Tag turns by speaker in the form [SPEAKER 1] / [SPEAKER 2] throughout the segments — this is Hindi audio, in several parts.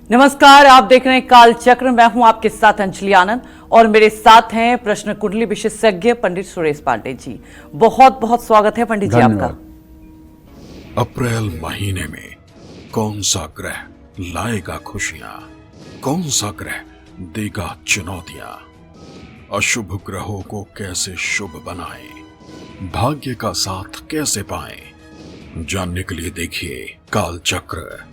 [SPEAKER 1] नमस्कार, आप देख रहे हैं काल चक्र। मैं हूं आपके साथ अंजलि आनंद और मेरे साथ हैं प्रश्न कुंडली विशेषज्ञ पंडित सुरेश पांडे जी। बहुत बहुत स्वागत है पंडित जी आपका।
[SPEAKER 2] अप्रैल महीने में कौन सा ग्रह लाएगा खुशियां, कौन सा ग्रह देगा चुनौतियां, अशुभ ग्रहों को कैसे शुभ बनाएं, भाग्य का साथ कैसे पाएं, जानने के लिए देखिए काल चक्र।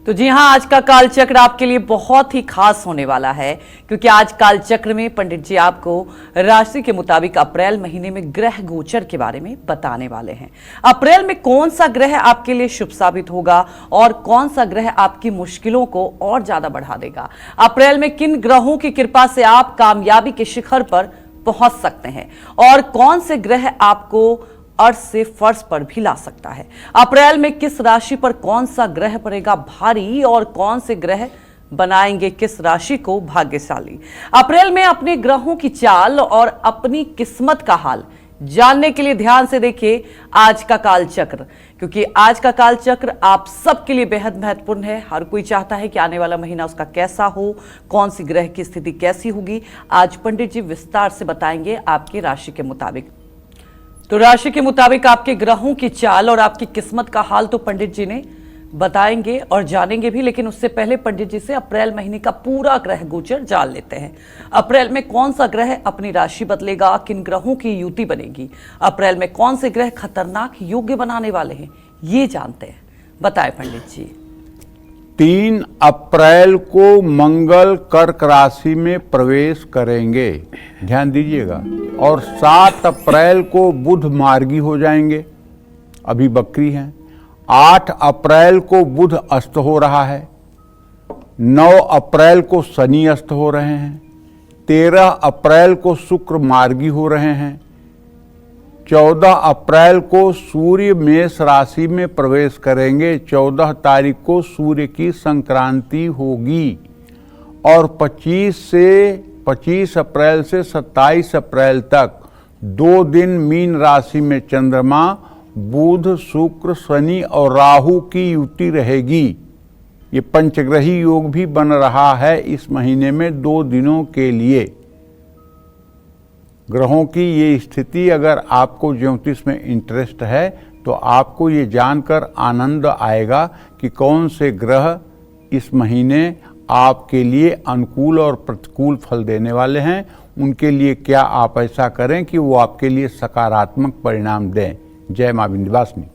[SPEAKER 1] तो जी हां, आज का काल चक्र आपके लिए बहुत ही खास होने वाला है, क्योंकि आज काल चक्र में पंडित जी आपको राशि के मुताबिक अप्रैल महीने में ग्रह गोचर के बारे में बताने वाले हैं। अप्रैल में कौन सा ग्रह आपके लिए शुभ साबित होगा और कौन सा ग्रह आपकी मुश्किलों को और ज्यादा बढ़ा देगा। अप्रैल में किन ग्रहों की कृपा से आप कामयाबी के शिखर पर पहुंच सकते हैं और कौन से ग्रह आपको अर्थ से फर्श पर भी ला सकता है। अप्रैल में किस राशि पर कौन सा ग्रह पड़ेगा भारी और कौन से ग्रह बनाएंगे किस राशि को भाग्यशाली। अप्रैल में अपने ग्रहों की चाल और अपनी किस्मत का हाल जानने के लिए ध्यान से देखिए आज का काल चक्र, क्योंकि आज का काल चक्र आप सबके लिए बेहद महत्वपूर्ण है। हर कोई चाहता है कि आने वाला महीना उसका कैसा हो, कौन सी ग्रह की स्थिति कैसी होगी। आज पंडित जी विस्तार से बताएंगे आपकी राशि के मुताबिक। तो राशि के मुताबिक आपके ग्रहों की चाल और आपकी किस्मत का हाल तो पंडित जी ने बताएंगे और जानेंगे भी, लेकिन उससे पहले पंडित जी से अप्रैल महीने का पूरा ग्रह गोचर जान लेते हैं। अप्रैल में कौन सा ग्रह अपनी राशि बदलेगा, किन ग्रहों की युति बनेगी, अप्रैल में कौन से ग्रह खतरनाक योग्य बनाने वाले हैं, ये जानते हैं। बताएं पंडित जी।
[SPEAKER 3] 3 अप्रैल को मंगल कर्क राशि में प्रवेश करेंगे, ध्यान दीजिएगा। और 7 अप्रैल को बुध मार्गी हो जाएंगे, अभी बकरी हैं। 8 अप्रैल को बुध अस्त हो रहा है। 9 अप्रैल को शनि अस्त हो रहे हैं। 13 अप्रैल को शुक्र मार्गी हो रहे हैं। 14 अप्रैल को सूर्य मेष राशि में प्रवेश करेंगे। 14 तारीख को सूर्य की संक्रांति होगी। और 25 अप्रैल से 27 अप्रैल तक 2 दिन मीन राशि में चंद्रमा, बुध, शुक्र, शनि और राहु की युति रहेगी। ये पंचग्रही योग भी बन रहा है इस महीने में 2 दिनों के लिए। ग्रहों की ये स्थिति, अगर आपको ज्योतिष में इंटरेस्ट है तो आपको ये जानकर आनंद आएगा कि कौन से ग्रह इस महीने आपके लिए अनुकूल और प्रतिकूल फल देने वाले हैं। उनके लिए क्या आप ऐसा करें कि वो आपके लिए सकारात्मक परिणाम दें। जय मां विंध्यवासिनी।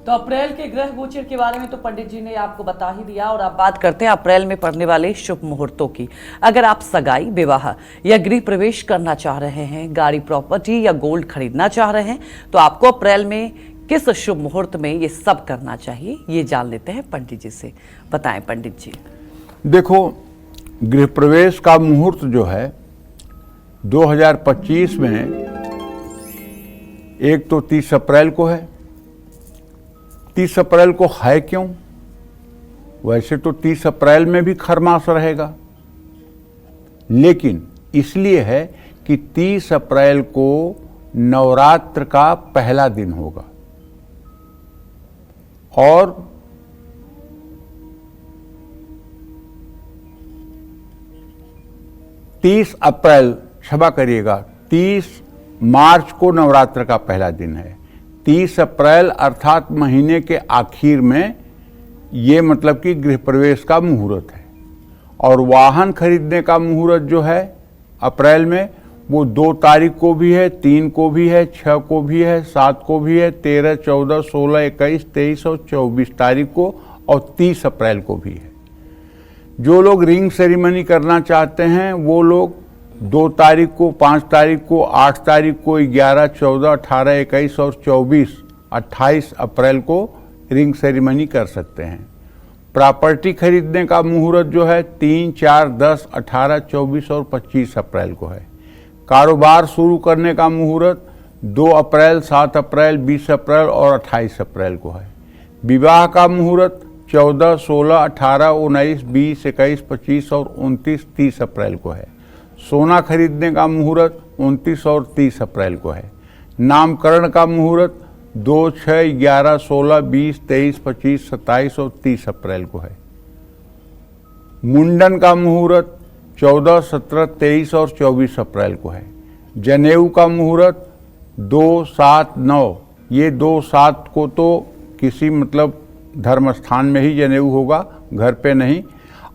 [SPEAKER 1] तो अप्रैल के ग्रह गोचर के बारे में तो पंडित जी ने आपको बता ही दिया, और आप बात करते हैं अप्रैल में पड़ने वाले शुभ मुहूर्तों की। अगर आप सगाई, विवाह या गृह प्रवेश करना चाह रहे हैं, गाड़ी, प्रॉपर्टी या गोल्ड खरीदना चाह रहे हैं, तो आपको अप्रैल में किस शुभ मुहूर्त में ये सब करना चाहिए, ये जान लेते हैं पंडित जी से। बताएं पंडित जी।
[SPEAKER 3] देखो, गृह प्रवेश का मुहूर्त जो है 2025 में एक तो 30 अप्रैल को है। 30 अप्रैल को है क्यों? वैसे तो 30 अप्रैल में भी खरमास रहेगा, लेकिन इसलिए है कि 30 अप्रैल को नवरात्र का पहला दिन होगा। और 30 अप्रैल, क्षमा करिएगा, 30 मार्च को नवरात्र का पहला दिन है। 30 अप्रैल अर्थात महीने के आखिर में ये मतलब कि गृह प्रवेश का मुहूर्त है। और वाहन खरीदने का मुहूर्त जो है अप्रैल में, वो 2 तारीख को भी है, 3 को भी है, 6 को भी है, 7 को भी है, 13, 14, 16, 21, 23 और 24 तारीख को, और 30 अप्रैल को भी है। जो लोग रिंग सेरेमनी करना चाहते हैं वो लोग 2 तारीख को, 5 तारीख को, 8 तारीख को, 11, 14, 18, 21 और 24, 28 अप्रैल को रिंग सेरेमनी कर सकते हैं। प्रॉपर्टी खरीदने का मुहूर्त जो है 3, 4, 10, 18, 24 और 25 अप्रैल को है। कारोबार शुरू करने का मुहूर्त 2 अप्रैल, 7 अप्रैल, 20 अप्रैल और 28 अप्रैल को है। विवाह का मुहूर्त 14, 16, 18, 19, 20, 21, 25 और 29, 30 अप्रैल को है। सोना खरीदने का मुहूर्त 29 और 30 अप्रैल को है। नामकरण का मुहूर्त 2, 6, 11, 16, 20, 23, 25, 27 और 30 अप्रैल को है। मुंडन का मुहूर्त 14, 17, 23 और 24 अप्रैल को है। जनेऊ का मुहूर्त 2, 7, 9, ये 2, 7 को तो किसी मतलब धर्म स्थान में ही जनेऊ होगा, घर पे नहीं।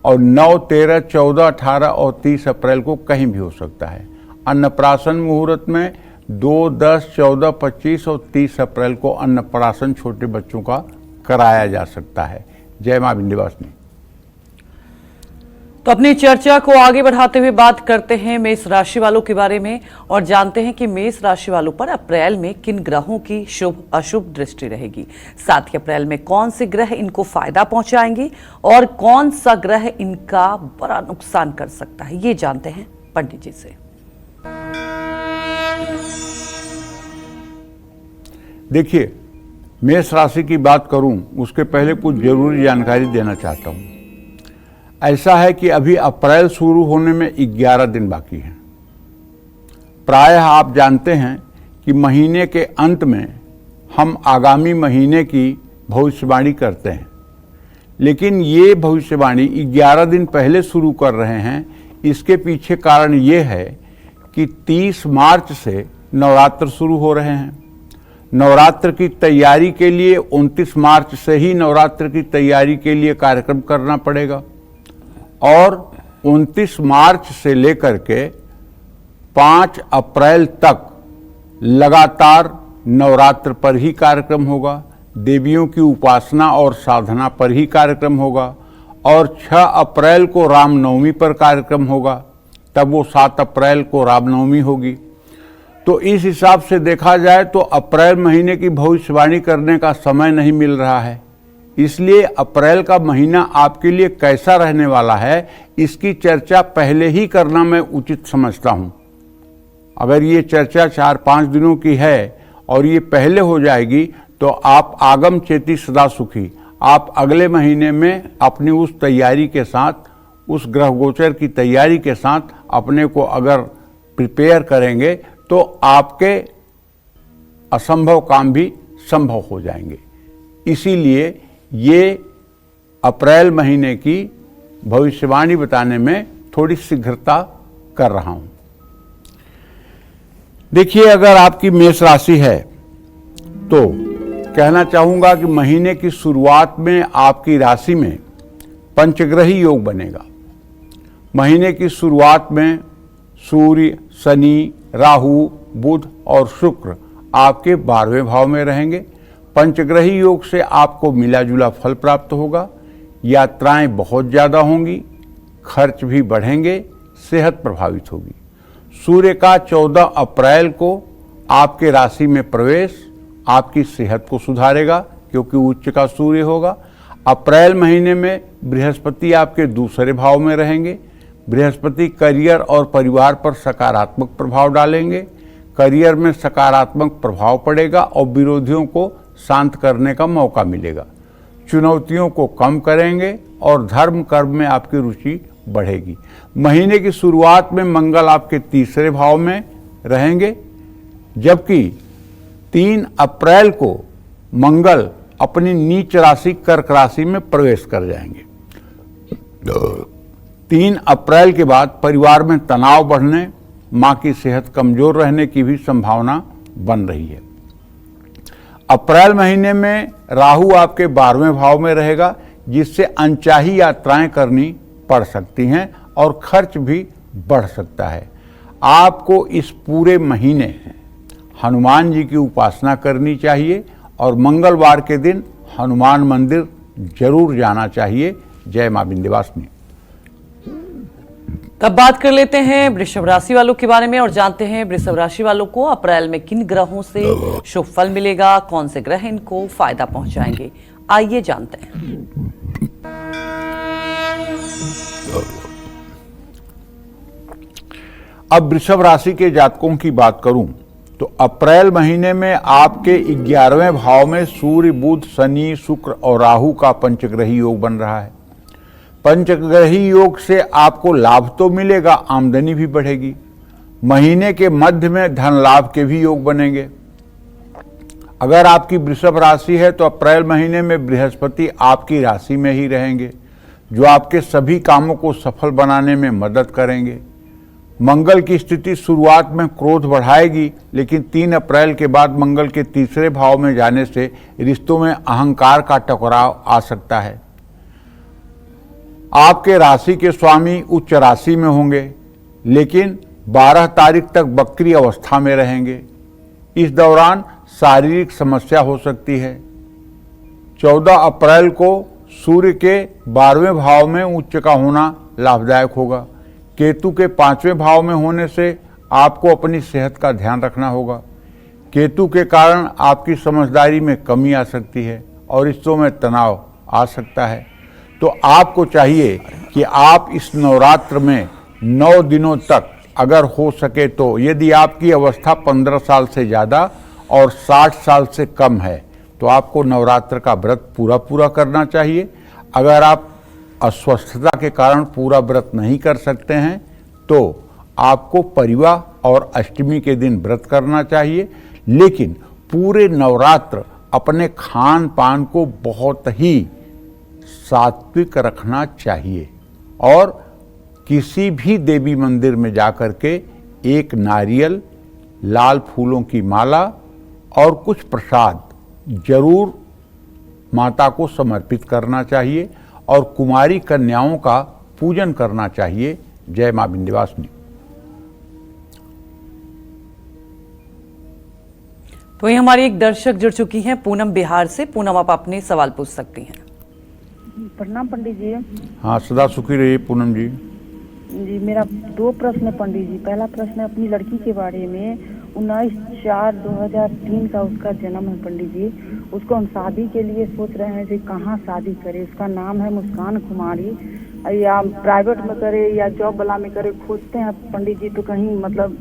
[SPEAKER 3] और 9, 13, 14, 18 और 30 अप्रैल को कहीं भी हो सकता है। अन्नप्राशन मुहूर्त में 2, 10, 14, 25 और 30 अप्रैल को अन्नप्राशन छोटे बच्चों का कराया जा सकता है। जय मां विंध्यवासिनी।
[SPEAKER 1] तो अपनी चर्चा को आगे बढ़ाते हुए बात करते हैं मेष राशि वालों के बारे में और जानते हैं कि मेष राशि वालों पर अप्रैल में किन ग्रहों की शुभ अशुभ दृष्टि रहेगी, साथ ही अप्रैल में कौन से ग्रह इनको फायदा पहुंचाएंगे और कौन सा ग्रह इनका बड़ा नुकसान कर सकता है, ये जानते हैं पंडित जी से।
[SPEAKER 3] देखिए, मेष राशि की बात करूं उसके पहले कुछ जरूरी जानकारी देना चाहता हूं। ऐसा है कि अभी अप्रैल शुरू होने में 11 दिन बाकी हैं। प्रायः आप जानते हैं कि महीने के अंत में हम आगामी महीने की भविष्यवाणी करते हैं, लेकिन ये भविष्यवाणी 11 दिन पहले शुरू कर रहे हैं। इसके पीछे कारण ये है कि 30 मार्च से नवरात्र शुरू हो रहे हैं। नवरात्र की तैयारी के लिए 29 मार्च से ही नवरात्र की तैयारी के लिए कार्यक्रम करना पड़ेगा और 29 मार्च से लेकर के 5 अप्रैल तक लगातार नवरात्र पर ही कार्यक्रम होगा। देवियों की उपासना और साधना पर ही कार्यक्रम होगा और 6 अप्रैल को रामनवमी पर कार्यक्रम होगा, तब वो 7 अप्रैल को रामनवमी होगी। तो इस हिसाब से देखा जाए तो अप्रैल महीने की भविष्यवाणी करने का समय नहीं मिल रहा है। इसलिए अप्रैल का महीना आपके लिए कैसा रहने वाला है, इसकी चर्चा पहले ही करना मैं उचित समझता हूं। अगर ये चर्चा 4-5 दिनों की है और ये पहले हो जाएगी तो आप आगम चेती सदा सुखी, आप अगले महीने में अपनी उस तैयारी के साथ, उस ग्रह गोचर की तैयारी के साथ अपने को अगर प्रिपेयर करेंगे तो आपके असंभव काम भी संभव हो जाएंगे। इसीलिए ये अप्रैल महीने की भविष्यवाणी बताने में थोड़ी शीघ्रता कर रहा हूं। देखिए, अगर आपकी मेष राशि है तो कहना चाहूंगा कि महीने की शुरुआत में आपकी राशि में पंचग्रही योग बनेगा। महीने की शुरुआत में सूर्य, शनि, राहु, बुध और शुक्र आपके 12वें भाव में रहेंगे। पंचग्रही योग से आपको मिला जुला फल प्राप्त होगा। यात्राएं बहुत ज़्यादा होंगी, खर्च भी बढ़ेंगे, सेहत प्रभावित होगी। सूर्य का 14 अप्रैल को आपके राशि में प्रवेश आपकी सेहत को सुधारेगा, क्योंकि उच्च का सूर्य होगा। अप्रैल महीने में बृहस्पति आपके दूसरे भाव में रहेंगे। बृहस्पति करियर और परिवार पर सकारात्मक प्रभाव डालेंगे। करियर में सकारात्मक प्रभाव पड़ेगा और विरोधियों को शांत करने का मौका मिलेगा। चुनौतियों को कम करेंगे और धर्म कर्म में आपकी रुचि बढ़ेगी। महीने की शुरुआत में मंगल आपके तीसरे भाव में रहेंगे, जबकि 3 अप्रैल को मंगल अपनी नीच राशि कर्क राशि में प्रवेश कर जाएंगे। 3 अप्रैल के बाद परिवार में तनाव बढ़ने, मां की सेहत कमजोर रहने की भी संभावना बन रही है। अप्रैल महीने में राहु आपके 12वें भाव में रहेगा, जिससे अनचाही यात्राएं करनी पड़ सकती हैं और खर्च भी बढ़ सकता है। आपको इस पूरे महीने हनुमान जी की उपासना करनी चाहिए और मंगलवार के दिन हनुमान मंदिर जरूर जाना चाहिए। जय मां विंध्यवासिनी।
[SPEAKER 1] तब बात कर लेते हैं वृषभ राशि वालों के बारे में और जानते हैं वृषभ राशि वालों को अप्रैल में किन ग्रहों से शुभ फल मिलेगा, कौन से ग्रह इनको फायदा पहुंचाएंगे। आइए जानते हैं।
[SPEAKER 3] अब वृषभ राशि के जातकों की बात करूं तो अप्रैल महीने में आपके 11वें भाव में सूर्य, बुध, शनि, शुक्र और राहु का पंचग्रही योग बन रहा है। पंचग्रही योग से आपको लाभ तो मिलेगा, आमदनी भी बढ़ेगी। महीने के मध्य में धन लाभ के भी योग बनेंगे। अगर आपकी वृषभ राशि है तो अप्रैल महीने में बृहस्पति आपकी राशि में ही रहेंगे, जो आपके सभी कामों को सफल बनाने में मदद करेंगे। मंगल की स्थिति शुरुआत में क्रोध बढ़ाएगी, लेकिन 3 अप्रैल के बाद मंगल के तीसरे भाव में जाने से रिश्तों में अहंकार का टकराव आ सकता है। आपके राशि के स्वामी उच्च राशि में होंगे, लेकिन 12 तारीख तक वक्री अवस्था में रहेंगे। इस दौरान शारीरिक समस्या हो सकती है। 14 अप्रैल को सूर्य के 12वें भाव में उच्च का होना लाभदायक होगा। केतु के 5वें भाव में होने से आपको अपनी सेहत का ध्यान रखना होगा। केतु के कारण आपकी समझदारी में कमी आ सकती है और रिश्तों में तनाव आ सकता है। तो आपको चाहिए कि आप इस नवरात्र में 9 दिनों तक अगर हो सके तो, यदि आपकी अवस्था 15 साल से ज़्यादा और 60 साल से कम है तो आपको नवरात्र का व्रत पूरा करना चाहिए। अगर आप अस्वस्थता के कारण पूरा व्रत नहीं कर सकते हैं तो आपको परिवा और अष्टमी के दिन व्रत करना चाहिए, लेकिन पूरे नवरात्र अपने खान पान को बहुत ही सात्विक रखना चाहिए और किसी भी देवी मंदिर में जाकर के एक नारियल, लाल फूलों की माला और कुछ प्रसाद जरूर माता को समर्पित करना चाहिए और कुमारी कन्याओं का पूजन करना चाहिए। जय मां विंध्यवासिनी।
[SPEAKER 1] तो ये हमारी एक दर्शक जुड़ चुकी हैं पूनम बिहार से। पूनम, आप अपने सवाल पूछ सकती हैं।
[SPEAKER 4] प्रणाम पंडित जी।
[SPEAKER 3] हाँ, सदा सुखी रहिए पूनम जी।
[SPEAKER 4] जी, मेरा 2 प्रश्न है पंडित जी। पहला प्रश्न है अपनी लड़की के बारे में। 19/4/2003 का उसका जन्म है पंडित जी। उसको हम शादी के लिए सोच रहे हैं कि कहाँ शादी करें। उसका नाम है मुस्कान कुमारी, या प्राइवेट में करे या जॉब वाला में करे, खोजते हैं पंडित जी। तो कहीं मतलब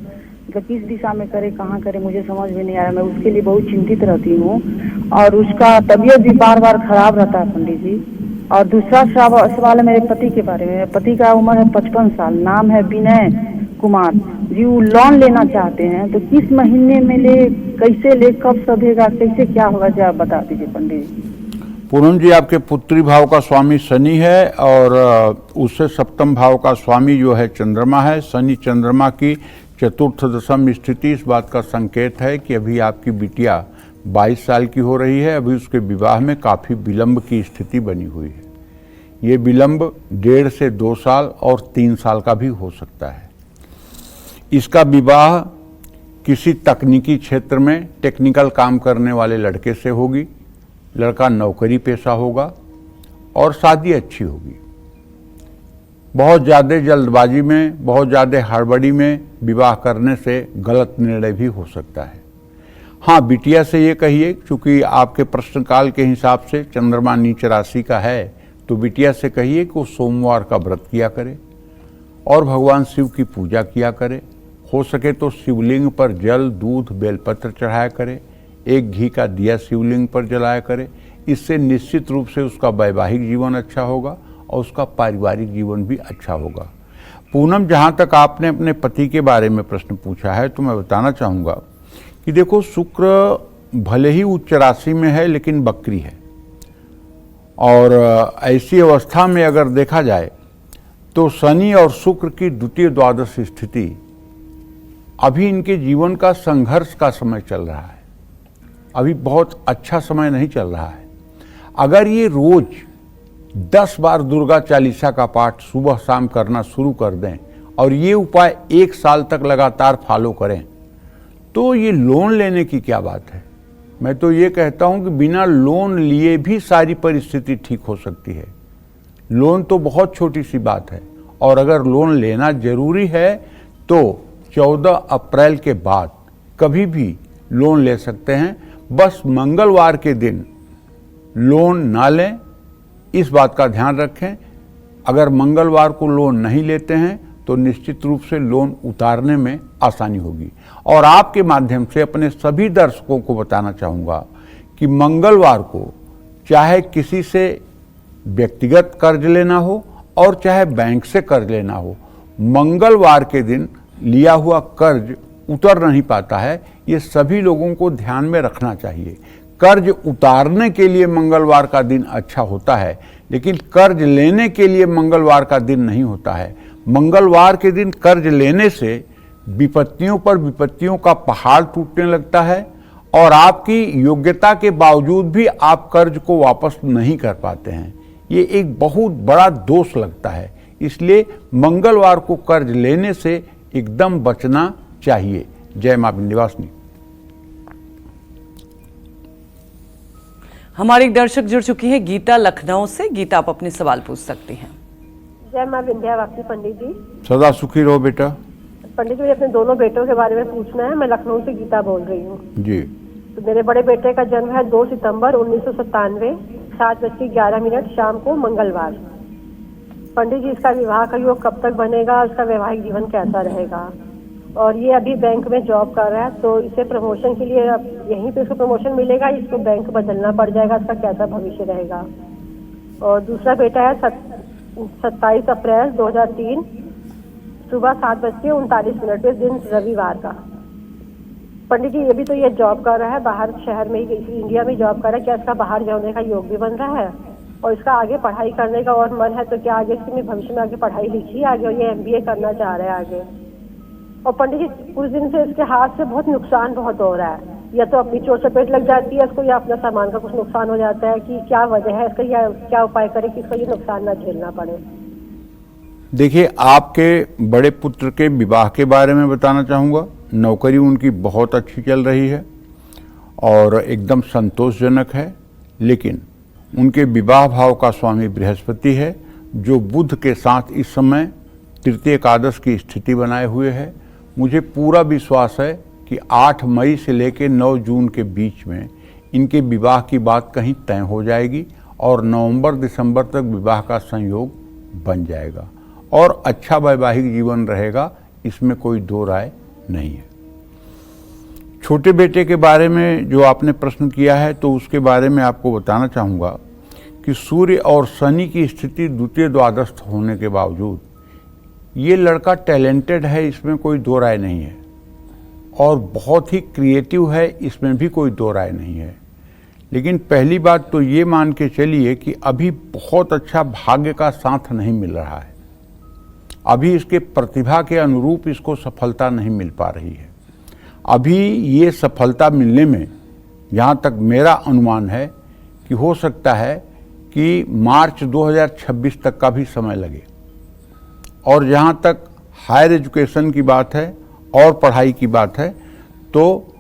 [SPEAKER 4] किस दिशा में करे, कहाँ करे, मुझे समझ में नहीं आ रहा। मैं उसके लिए बहुत चिंतित रहती हूँ और उसका तबीयत भी बार खराब रहता है पंडित जी। और दूसरा सवाल है मेरे पति के बारे में। पति का उम्र है 55 साल, नाम है विनय कुमार जी। वो लोन लेना चाहते हैं तो किस महीने में ले, कैसे ले, कब सधेगा, कैसे क्या होगा, जरा बता दीजिए पंडित जी।
[SPEAKER 3] पूनम जी, आपके पुत्री भाव का स्वामी शनि है और उससे सप्तम भाव का स्वामी जो है चंद्रमा है। शनि चंद्रमा की चतुर्थ दशम स्थिति इस बात का संकेत है कि अभी आपकी बिटिया 22 साल की हो रही है। अभी उसके विवाह में काफ़ी विलंब की स्थिति बनी हुई है। ये विलंब 1.5 से 2 साल और 3 साल का भी हो सकता है। इसका विवाह किसी तकनीकी क्षेत्र में टेक्निकल काम करने वाले लड़के से होगी। लड़का नौकरी पेशा होगा और शादी अच्छी होगी। बहुत ज़्यादा जल्दबाजी में, बहुत ज़्यादा हड़बड़ी में विवाह करने से गलत निर्णय भी हो सकता है। हाँ, बिटिया से ये कहिए, चूँकि आपके प्रश्नकाल के हिसाब से चंद्रमा नीच राशि का है, तो बिटिया से कहिए कि वो सोमवार का व्रत किया करे और भगवान शिव की पूजा किया करे। हो सके तो शिवलिंग पर जल, दूध, बेलपत्र चढ़ाया करे। एक घी का दिया शिवलिंग पर जलाया करे। इससे निश्चित रूप से उसका वैवाहिक जीवन अच्छा होगा और उसका पारिवारिक जीवन भी अच्छा होगा। पूनम, जहाँ तक आपने अपने पति के बारे में प्रश्न पूछा है तो मैं बताना चाहूँगा कि देखो, शुक्र भले ही उच्च राशि में है लेकिन वक्री है और ऐसी अवस्था में अगर देखा जाए तो शनि और शुक्र की द्वितीय द्वादश स्थिति अभी इनके जीवन का संघर्ष का समय चल रहा है। अभी बहुत अच्छा समय नहीं चल रहा है। अगर ये रोज 10 बार दुर्गा चालीसा का पाठ सुबह शाम करना शुरू कर दें और ये उपाय 1 साल तक लगातार फॉलो करें तो ये लोन लेने की क्या बात है। मैं तो ये कहता हूं कि बिना लोन लिए भी सारी परिस्थिति ठीक हो सकती है। लोन तो बहुत छोटी सी बात है और अगर लोन लेना जरूरी है तो 14 अप्रैल के बाद कभी भी लोन ले सकते हैं। बस मंगलवार के दिन लोन ना लें, इस बात का ध्यान रखें। अगर मंगलवार को लोन नहीं लेते हैं तो निश्चित रूप से लोन उतारने में आसानी होगी। और आपके माध्यम से अपने सभी दर्शकों को बताना चाहूँगा कि मंगलवार को चाहे किसी से व्यक्तिगत कर्ज लेना हो और चाहे बैंक से कर्ज लेना हो, मंगलवार के दिन लिया हुआ कर्ज उतर नहीं पाता है, ये सभी लोगों को ध्यान में रखना चाहिए। कर्ज उतारने के लिए मंगलवार का दिन अच्छा होता है, लेकिन कर्ज लेने के लिए मंगलवार का दिन नहीं होता है। मंगलवार के दिन कर्ज लेने से विपत्तियों पर विपत्तियों का पहाड़ टूटने लगता है और आपकी योग्यता के बावजूद भी आप कर्ज को वापस नहीं कर पाते हैं। ये एक बहुत बड़ा दोष लगता है, इसलिए मंगलवार को कर्ज लेने से एकदम बचना चाहिए। जय मां विंध्यवासिनी।
[SPEAKER 1] हमारी एक दर्शक जुड़ चुकी है गीता लखनऊ से। गीता, आप अपने सवाल पूछ सकती हैं।
[SPEAKER 5] जय मां विंध्यवासिनी। पंडित जी,
[SPEAKER 3] सदा सुखी रहो बेटा।
[SPEAKER 5] पंडित जी, मुझे अपने दोनों बेटों के बारे में पूछना है। मैं लखनऊ से गीता बोल रही हूँ
[SPEAKER 3] जी।
[SPEAKER 5] तो मेरे बड़े बेटे का जन्म है 2 सितंबर 1997, 7:11 शाम को, मंगलवार। पंडित जी, इसका विवाह का योग कब तक बनेगा? इसका वैवाहिक जीवन कैसा रहेगा? और ये अभी बैंक में जॉब कर रहा है, तो इसे प्रमोशन के लिए अब यहीं पे इसको प्रमोशन मिलेगा, इसको बैंक बदलना पड़ जाएगा? इसका कैसा भविष्य रहेगा? और दूसरा बेटा है 27 अप्रैल 2003, सुबह 7:39 पे, दिन रविवार का। पंडित जी, अभी तो ये जॉब कर रहा है बाहर शहर में ही, इंडिया में जॉब कर रहा है। क्या इसका बाहर जाने का योग भी बन रहा है? और इसका आगे पढ़ाई करने का और मन है तो क्या आगे इसकी भविष्य में आगे पढ़ाई लिखी आगे, और ये MBA करना चाह रहा है आगे? और पंडित जी, कुछ दिन से इसके हाथ से बहुत नुकसान बहुत हो रहा है, या तो अपनी चोट चपेट लग जाती है इसको, या अपना सामान का कुछ नुकसान हो जाता है। कि क्या वजह है इसका, या क्या उपाय करें कि इसको ये नुकसान ना झेलना पड़े?
[SPEAKER 3] देखिए, आपके बड़े पुत्र के विवाह के बारे में बताना चाहूँगा। नौकरी उनकी बहुत अच्छी चल रही है और एकदम संतोषजनक है, लेकिन उनके विवाह भाव का स्वामी बृहस्पति है, जो बुध के साथ इस समय तृतीय एकादश की स्थिति बनाए हुए है। मुझे पूरा विश्वास है कि 8 मई से लेकर 9 जून के बीच में इनके विवाह की बात कहीं तय हो जाएगी और नवंबर दिसंबर तक विवाह का संयोग बन जाएगा और अच्छा वैवाहिक जीवन रहेगा, इसमें कोई दो राय नहीं है। छोटे बेटे के बारे में जो आपने प्रश्न किया है, तो उसके बारे में आपको बताना चाहूँगा कि सूर्य और शनि की स्थिति द्वितीय द्वादस्थ होने के बावजूद ये लड़का टैलेंटेड है, इसमें कोई दो राय नहीं है, और बहुत ही क्रिएटिव है, इसमें भी कोई दो राय नहीं है। लेकिन पहली बात तो ये मान के चलिए कि अभी बहुत अच्छा भाग्य का साथ नहीं मिल रहा है। अभी इसके प्रतिभा के अनुरूप इसको सफलता नहीं मिल पा रही है। अभी ये सफलता मिलने में, जहाँ तक मेरा अनुमान है, कि हो सकता है कि मार्च 2026 तक का भी समय लगे। और जहाँ तक हायर एजुकेशन की बात है और पढ़ाई की बात है, तो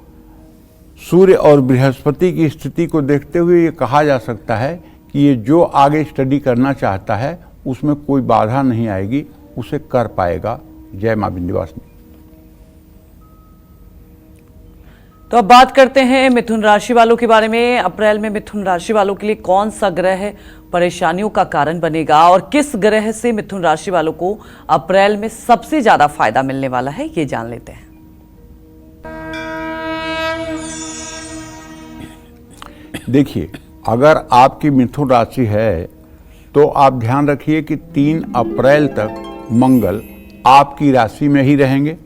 [SPEAKER 3] सूर्य और बृहस्पति की स्थिति को देखते हुए ये कहा जा सकता है कि ये जो आगे स्टडी करना चाहता है उसमें कोई बाधा नहीं आएगी, उसे कर पाएगा। जय मां विंध्यवासिनी।
[SPEAKER 1] तो अब बात करते हैं मिथुन राशि वालों के बारे में। अप्रैल में मिथुन राशि वालों के लिए कौन सा ग्रह परेशानियों का कारण बनेगा और किस ग्रह से मिथुन राशि वालों को अप्रैल में सबसे ज्यादा फायदा मिलने वाला है, ये जान लेते हैं।
[SPEAKER 3] देखिए, अगर आपकी मिथुन राशि है तो आप ध्यान रखिए कि 3 अप्रैल तक मंगल आपकी राशि में ही रहेंगे,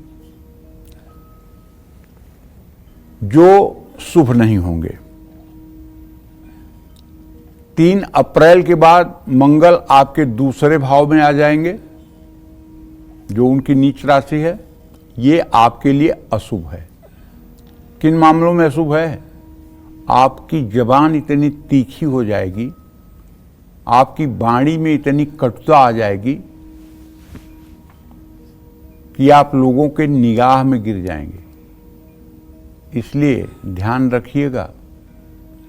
[SPEAKER 3] जो शुभ नहीं होंगे। 3 अप्रैल के बाद मंगल आपके दूसरे भाव में आ जाएंगे, जो उनकी नीच राशि है। ये आपके लिए अशुभ है। किन मामलों में अशुभ है? आपकी जबान इतनी तीखी हो जाएगी, आपकी वाणी में इतनी कटुता आ जाएगी कि आप लोगों के निगाह में गिर जाएंगे। इसलिए ध्यान रखिएगा,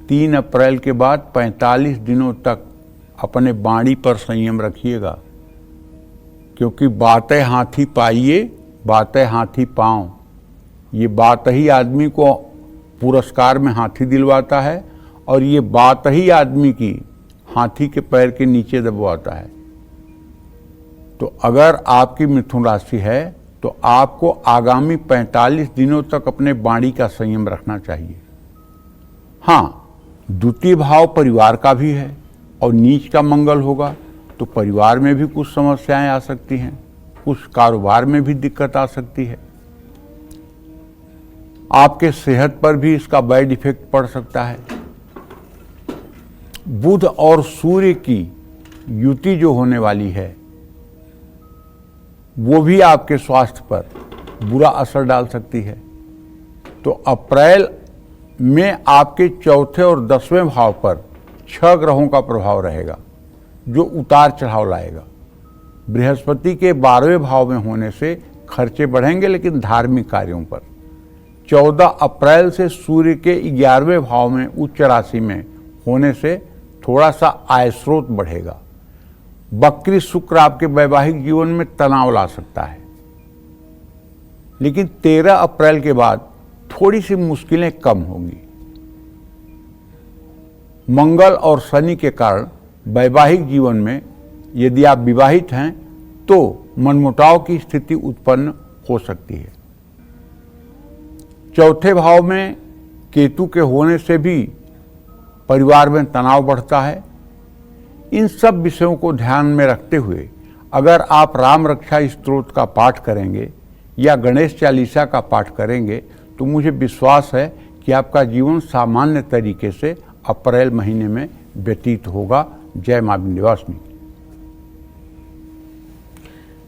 [SPEAKER 3] 3 अप्रैल के बाद 45 दिनों तक अपने वाणी पर संयम रखिएगा, क्योंकि बातें हाथी पाइए, बातें हाथी पाँव। ये बात ही आदमी को पुरस्कार में हाथी दिलवाता है और ये बात ही आदमी की हाथी के पैर के नीचे दबवाता है। तो अगर आपकी मिथुन राशि है तो आपको आगामी 45 दिनों तक अपने वाणी का संयम रखना चाहिए। हाँ, द्वितीय भाव परिवार का भी है और नीच का मंगल होगा तो परिवार में भी कुछ समस्याएं आ सकती हैं, कुछ कारोबार में भी दिक्कत आ सकती है। आपके सेहत पर भी इसका बैड इफेक्ट पड़ सकता है। बुध और सूर्य की युति जो होने वाली है वो भी आपके स्वास्थ्य पर बुरा असर डाल सकती है। तो अप्रैल में आपके चौथे और 10वें भाव पर 6 ग्रहों का प्रभाव रहेगा जो उतार चढ़ाव लाएगा। बृहस्पति के 12वें भाव में होने से खर्चे बढ़ेंगे, लेकिन धार्मिक कार्यों पर। 14 अप्रैल से सूर्य के 11वें भाव में उच्च राशि में होने से थोड़ा सा आय स्रोत बढ़ेगा। वक्री शुक्र आपके वैवाहिक जीवन में तनाव ला सकता है, लेकिन 13 अप्रैल के बाद थोड़ी सी मुश्किलें कम होंगी। मंगल और शनि के कारण वैवाहिक जीवन में यदि आप विवाहित हैं तो मनमुटाव की स्थिति उत्पन्न हो सकती है। चौथे भाव में केतु के होने से भी परिवार में तनाव बढ़ता है। इन सब विषयों को ध्यान में रखते हुए अगर आप राम रक्षा स्तोत्र का पाठ करेंगे या गणेश चालीसा का पाठ करेंगे तो मुझे विश्वास है कि आपका जीवन सामान्य तरीके से अप्रैल महीने में व्यतीत होगा। जय मां विंध्यवासिनी।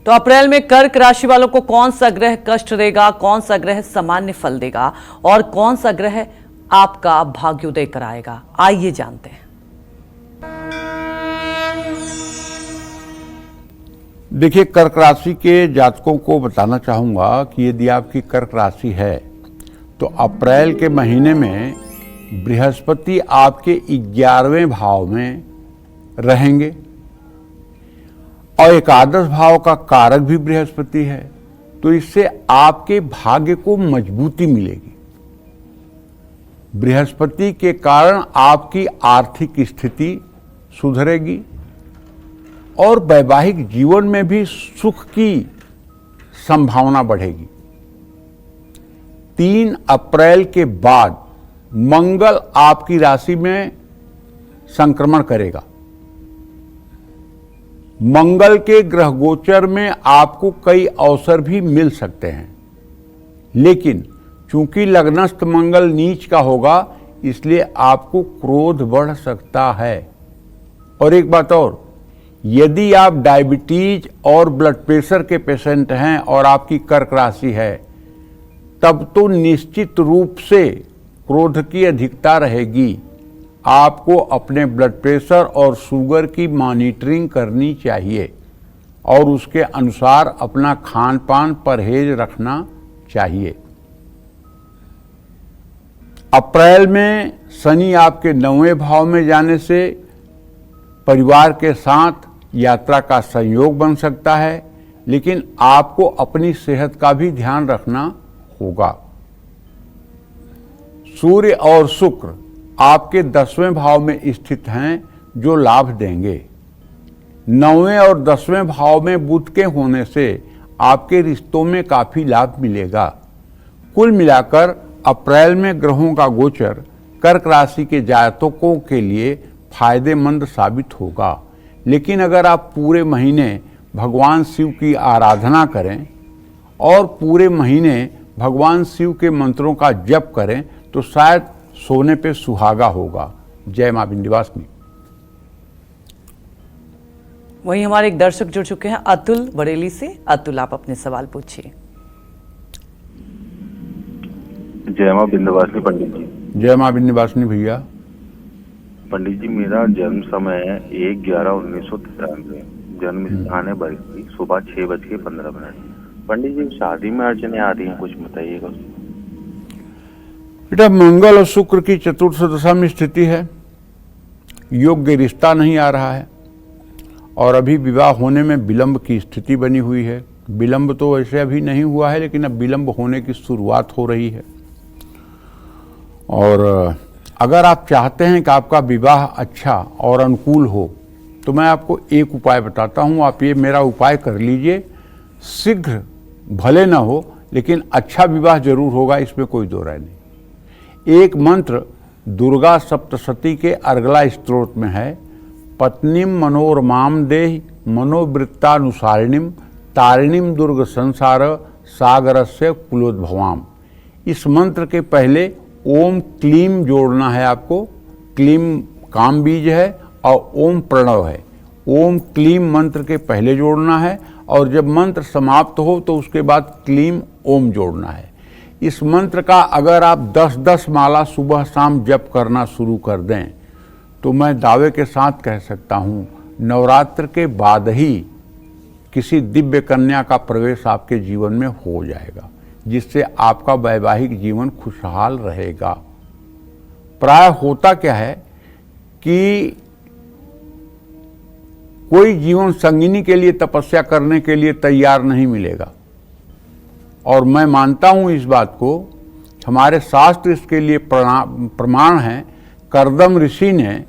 [SPEAKER 1] तो अप्रैल में कर्क राशि वालों को कौन सा ग्रह कष्ट देगा, कौन सा ग्रह सामान्य फल देगा और कौन सा ग्रह आपका भाग्योदय कराएगा, आइए जानते हैं।
[SPEAKER 3] देखिए, कर्क राशि के जातकों को बताना चाहूंगा कि यदि आपकी कर्क राशि है तो अप्रैल के महीने में बृहस्पति आपके 11वें भाव में रहेंगे और एकादश भाव का कारक भी बृहस्पति है, तो इससे आपके भाग्य को मजबूती मिलेगी। बृहस्पति के कारण आपकी आर्थिक स्थिति सुधरेगी और वैवाहिक जीवन में भी सुख की संभावना बढ़ेगी। 3 अप्रैल के बाद मंगल आपकी राशि में संक्रमण करेगा। मंगल के ग्रह गोचर में आपको कई अवसर भी मिल सकते हैं, लेकिन चूंकि लग्नस्थ मंगल नीच का होगा इसलिए आपको क्रोध बढ़ सकता है। और एक बात और, यदि आप डायबिटीज और ब्लड प्रेशर के पेशेंट हैं और आपकी कर्क राशि है तब तो निश्चित रूप से क्रोध की अधिकता रहेगी। आपको अपने ब्लड प्रेशर और शुगर की मॉनिटरिंग करनी चाहिए और उसके अनुसार अपना खान पान परहेज रखना चाहिए। अप्रैल में शनि आपके 9वें भाव में जाने से परिवार के साथ यात्रा का संयोग बन सकता है, लेकिन आपको अपनी सेहत का भी ध्यान रखना होगा। सूर्य और शुक्र आपके 10वें भाव में स्थित हैं जो लाभ देंगे। 9वें और 10वें भाव में बुध के होने से आपके रिश्तों में काफी लाभ मिलेगा। कुल मिलाकर अप्रैल में ग्रहों का गोचर कर्क राशि के जातकों के लिए फायदेमंद साबित होगा, लेकिन अगर आप पूरे महीने भगवान शिव की आराधना करें और पूरे महीने भगवान शिव के मंत्रों का जप करें तो शायद सोने पे सुहागा होगा। जय मां विंध्यवासिनी।
[SPEAKER 1] वहीं हमारे एक दर्शक जुड़ चुके हैं अतुल बरेली से। अतुल, आप अपने सवाल पूछिए।
[SPEAKER 6] जय मां विंध्यवासिनी पंडित जी।
[SPEAKER 3] जय मां विंध्यवासिनी भैया।
[SPEAKER 6] पंडित जी, मेरा जन्म समय 1/11/1993, जन्म स्थान है बरेली, सुबह 6:15। पंडित जी, शादी में अड़चने आ रही हैं, कुछ बताइएगा।
[SPEAKER 3] बेटा, मंगल और शुक्र की चतुर्थ दशा में स्थिति है, योग्य रिश्ता नहीं आ रहा है और अभी विवाह होने में विलंब की स्थिति बनी हुई है। विलंब तो वैसे अभी नहीं हुआ है, लेकिन अब विलंब होने की शुरुआत हो रही है। और अगर आप चाहते हैं कि आपका विवाह अच्छा और अनुकूल हो तो मैं आपको एक उपाय बताता हूं, आप ये मेरा उपाय कर लीजिए। शीघ्र भले ना हो लेकिन अच्छा विवाह जरूर होगा, इसमें कोई दो राय नहीं। एक मंत्र दुर्गा सप्तशती के अर्गला स्तोत्र में है, पत्नीम मनोरमाम देहि मनोवृत्तानुसारिणीम तारिणीम दुर्ग संसार सागरस्य कुलोद्भवाम। इस मंत्र के पहले ओम क्लीम जोड़ना है आपको। क्लीम काम बीज है और ओम प्रणव है। ओम क्लीम मंत्र के पहले जोड़ना है और जब मंत्र समाप्त हो तो उसके बाद क्लीम ओम जोड़ना है। इस मंत्र का अगर आप 10-10 माला सुबह शाम जप करना शुरू कर दें तो मैं दावे के साथ कह सकता हूँ नवरात्र के बाद ही किसी दिव्य कन्या का प्रवेश आपके जीवन में हो जाएगा, जिससे आपका वैवाहिक जीवन खुशहाल रहेगा। प्राय होता क्या है कि कोई जीवन संगिनी के लिए तपस्या करने के लिए तैयार नहीं मिलेगा, और मैं मानता हूं इस बात को। हमारे शास्त्र इसके लिए प्रमाण है। करदम ऋषि ने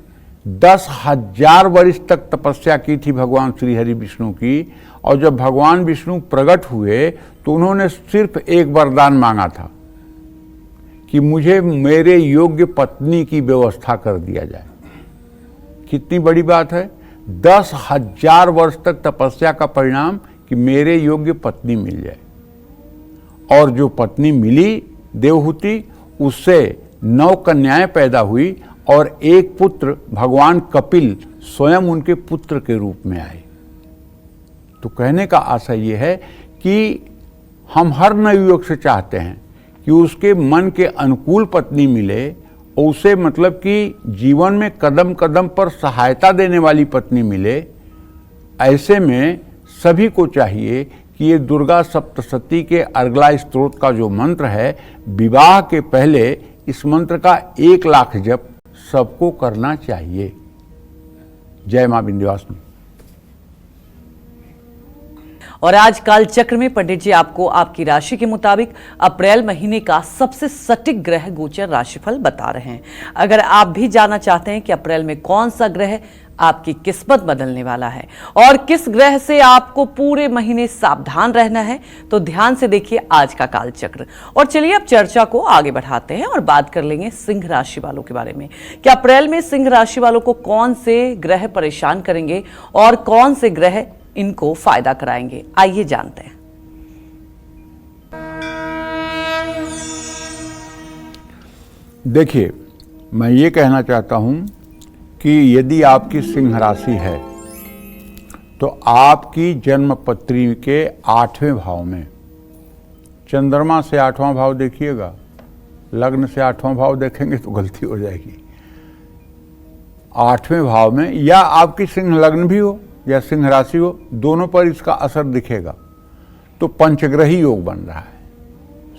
[SPEAKER 3] 10,000 वर्ष तक तपस्या की थी भगवान श्री हरि विष्णु की, और जब भगवान विष्णु प्रकट हुए तो उन्होंने सिर्फ एक वरदान मांगा था कि मुझे मेरे योग्य पत्नी की व्यवस्था कर दिया जाए। कितनी बड़ी बात है। 10,000 वर्ष तक तपस्या का परिणाम कि मेरे योग्य पत्नी मिल जाए, और जो पत्नी मिली देवहूति, उससे 9 कन्याएं पैदा हुई और एक पुत्र भगवान कपिल स्वयं उनके पुत्र के रूप में आए। तो कहने का आशय यह है कि हम हर नवयुवक से चाहते हैं कि उसके मन के अनुकूल पत्नी मिले, और उसे मतलब कि जीवन में कदम कदम पर सहायता देने वाली पत्नी मिले। ऐसे में सभी को चाहिए कि ये दुर्गा सप्तशती के अर्गला स्तोत्र का जो मंत्र है, विवाह के पहले इस मंत्र का 1 लाख जप सबको करना चाहिए। जय मां विंध्यवासिनी।
[SPEAKER 1] और आज काल चक्र में पंडित जी आपको आपकी राशि के मुताबिक अप्रैल महीने का सबसे सटीक ग्रह गोचर राशिफल बता रहे हैं। अगर आप भी जानना चाहते हैं कि अप्रैल में कौन सा ग्रह आपकी किस्मत बदलने वाला है और किस ग्रह से आपको पूरे महीने सावधान रहना है, तो ध्यान से देखिए आज का काल चक्र। और चलिए अब चर्चा को आगे बढ़ाते हैं और बात कर लेंगे सिंह राशि वालों के बारे में कि अप्रैल में सिंह राशि वालों को कौन से ग्रह परेशान करेंगे और कौन से ग्रह इनको फायदा कराएंगे। आइए जानते हैं।
[SPEAKER 3] देखिए, मैं ये कहना चाहता हूं कि यदि आपकी सिंह राशि है तो आपकी जन्म पत्री के 8वें भाव में, चंद्रमा से 8वां भाव देखिएगा, लग्न से 8वां भाव देखेंगे तो गलती हो जाएगी। 8वें भाव में या आपकी सिंह लग्न भी हो या सिंह राशि हो, दोनों पर इसका असर दिखेगा। तो पंचग्रही योग बन रहा है।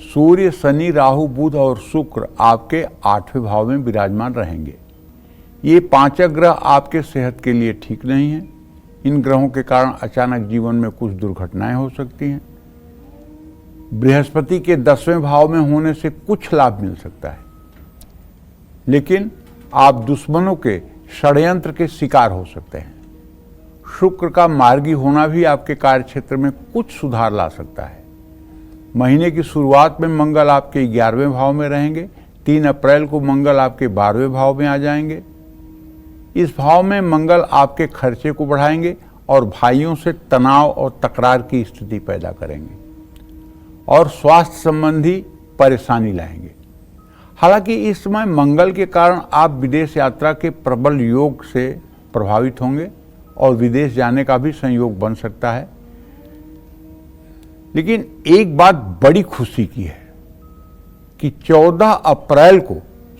[SPEAKER 3] सूर्य, शनि, राहु, बुध और शुक्र आपके 8वें भाव में विराजमान रहेंगे। ये 5 ग्रह आपके सेहत के लिए ठीक नहीं हैं। इन ग्रहों के कारण अचानक जीवन में कुछ दुर्घटनाएं हो सकती हैं। बृहस्पति के 10वें भाव में होने से कुछ लाभ मिल सकता है, लेकिन आप दुश्मनों के षड्यंत्र के शिकार हो सकते हैं। शुक्र का मार्गी होना भी आपके कार्य क्षेत्र में कुछ सुधार ला सकता है। महीने की शुरुआत में मंगल आपके 11वें भाव में रहेंगे। 3 अप्रैल को मंगल आपके 12वें भाव में आ जाएंगे। इस भाव में मंगल आपके खर्चे को बढ़ाएंगे और भाइयों से तनाव और तकरार की स्थिति पैदा करेंगे और स्वास्थ्य संबंधी परेशानी लाएंगे। हालांकि इस समय मंगल के कारण आप विदेश यात्रा के प्रबल योग से प्रभावित होंगे और विदेश जाने का भी संयोग बन सकता है। लेकिन एक बात बड़ी खुशी की है कि 14 अप्रैल को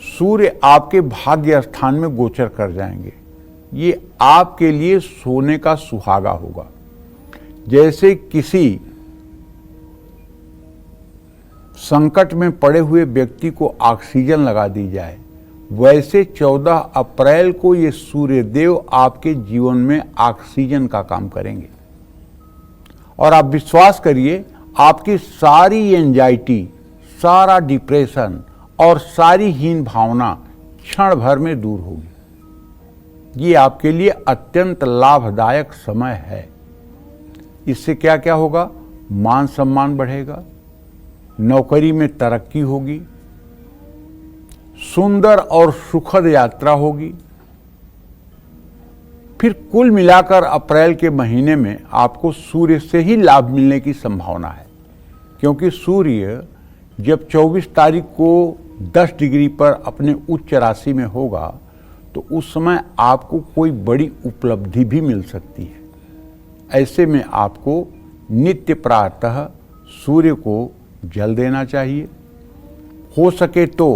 [SPEAKER 3] सूर्य आपके भाग्य स्थान में गोचर कर जाएंगे। ये आपके लिए सोने का सुहागा होगा। जैसे किसी संकट में पड़े हुए व्यक्ति को ऑक्सीजन लगा दी जाए, वैसे 14 अप्रैल को ये सूर्य देव आपके जीवन में ऑक्सीजन का काम करेंगे। और आप विश्वास करिए, आपकी सारी एंजाइटी, सारा डिप्रेशन और सारी हीन भावना क्षण भर में दूर होगी। ये आपके लिए अत्यंत लाभदायक समय है। इससे क्या क्या होगा? मान सम्मान बढ़ेगा, नौकरी में तरक्की होगी, सुंदर और सुखद यात्रा होगी। फिर कुल मिलाकर अप्रैल के महीने में आपको सूर्य से ही लाभ मिलने की संभावना है, क्योंकि सूर्य जब 24 तारीख को 10 डिग्री पर अपने उच्च राशि में होगा तो उस समय आपको कोई बड़ी उपलब्धि भी मिल सकती है। ऐसे में आपको नित्य प्रातः सूर्य को जल देना चाहिए। हो सके तो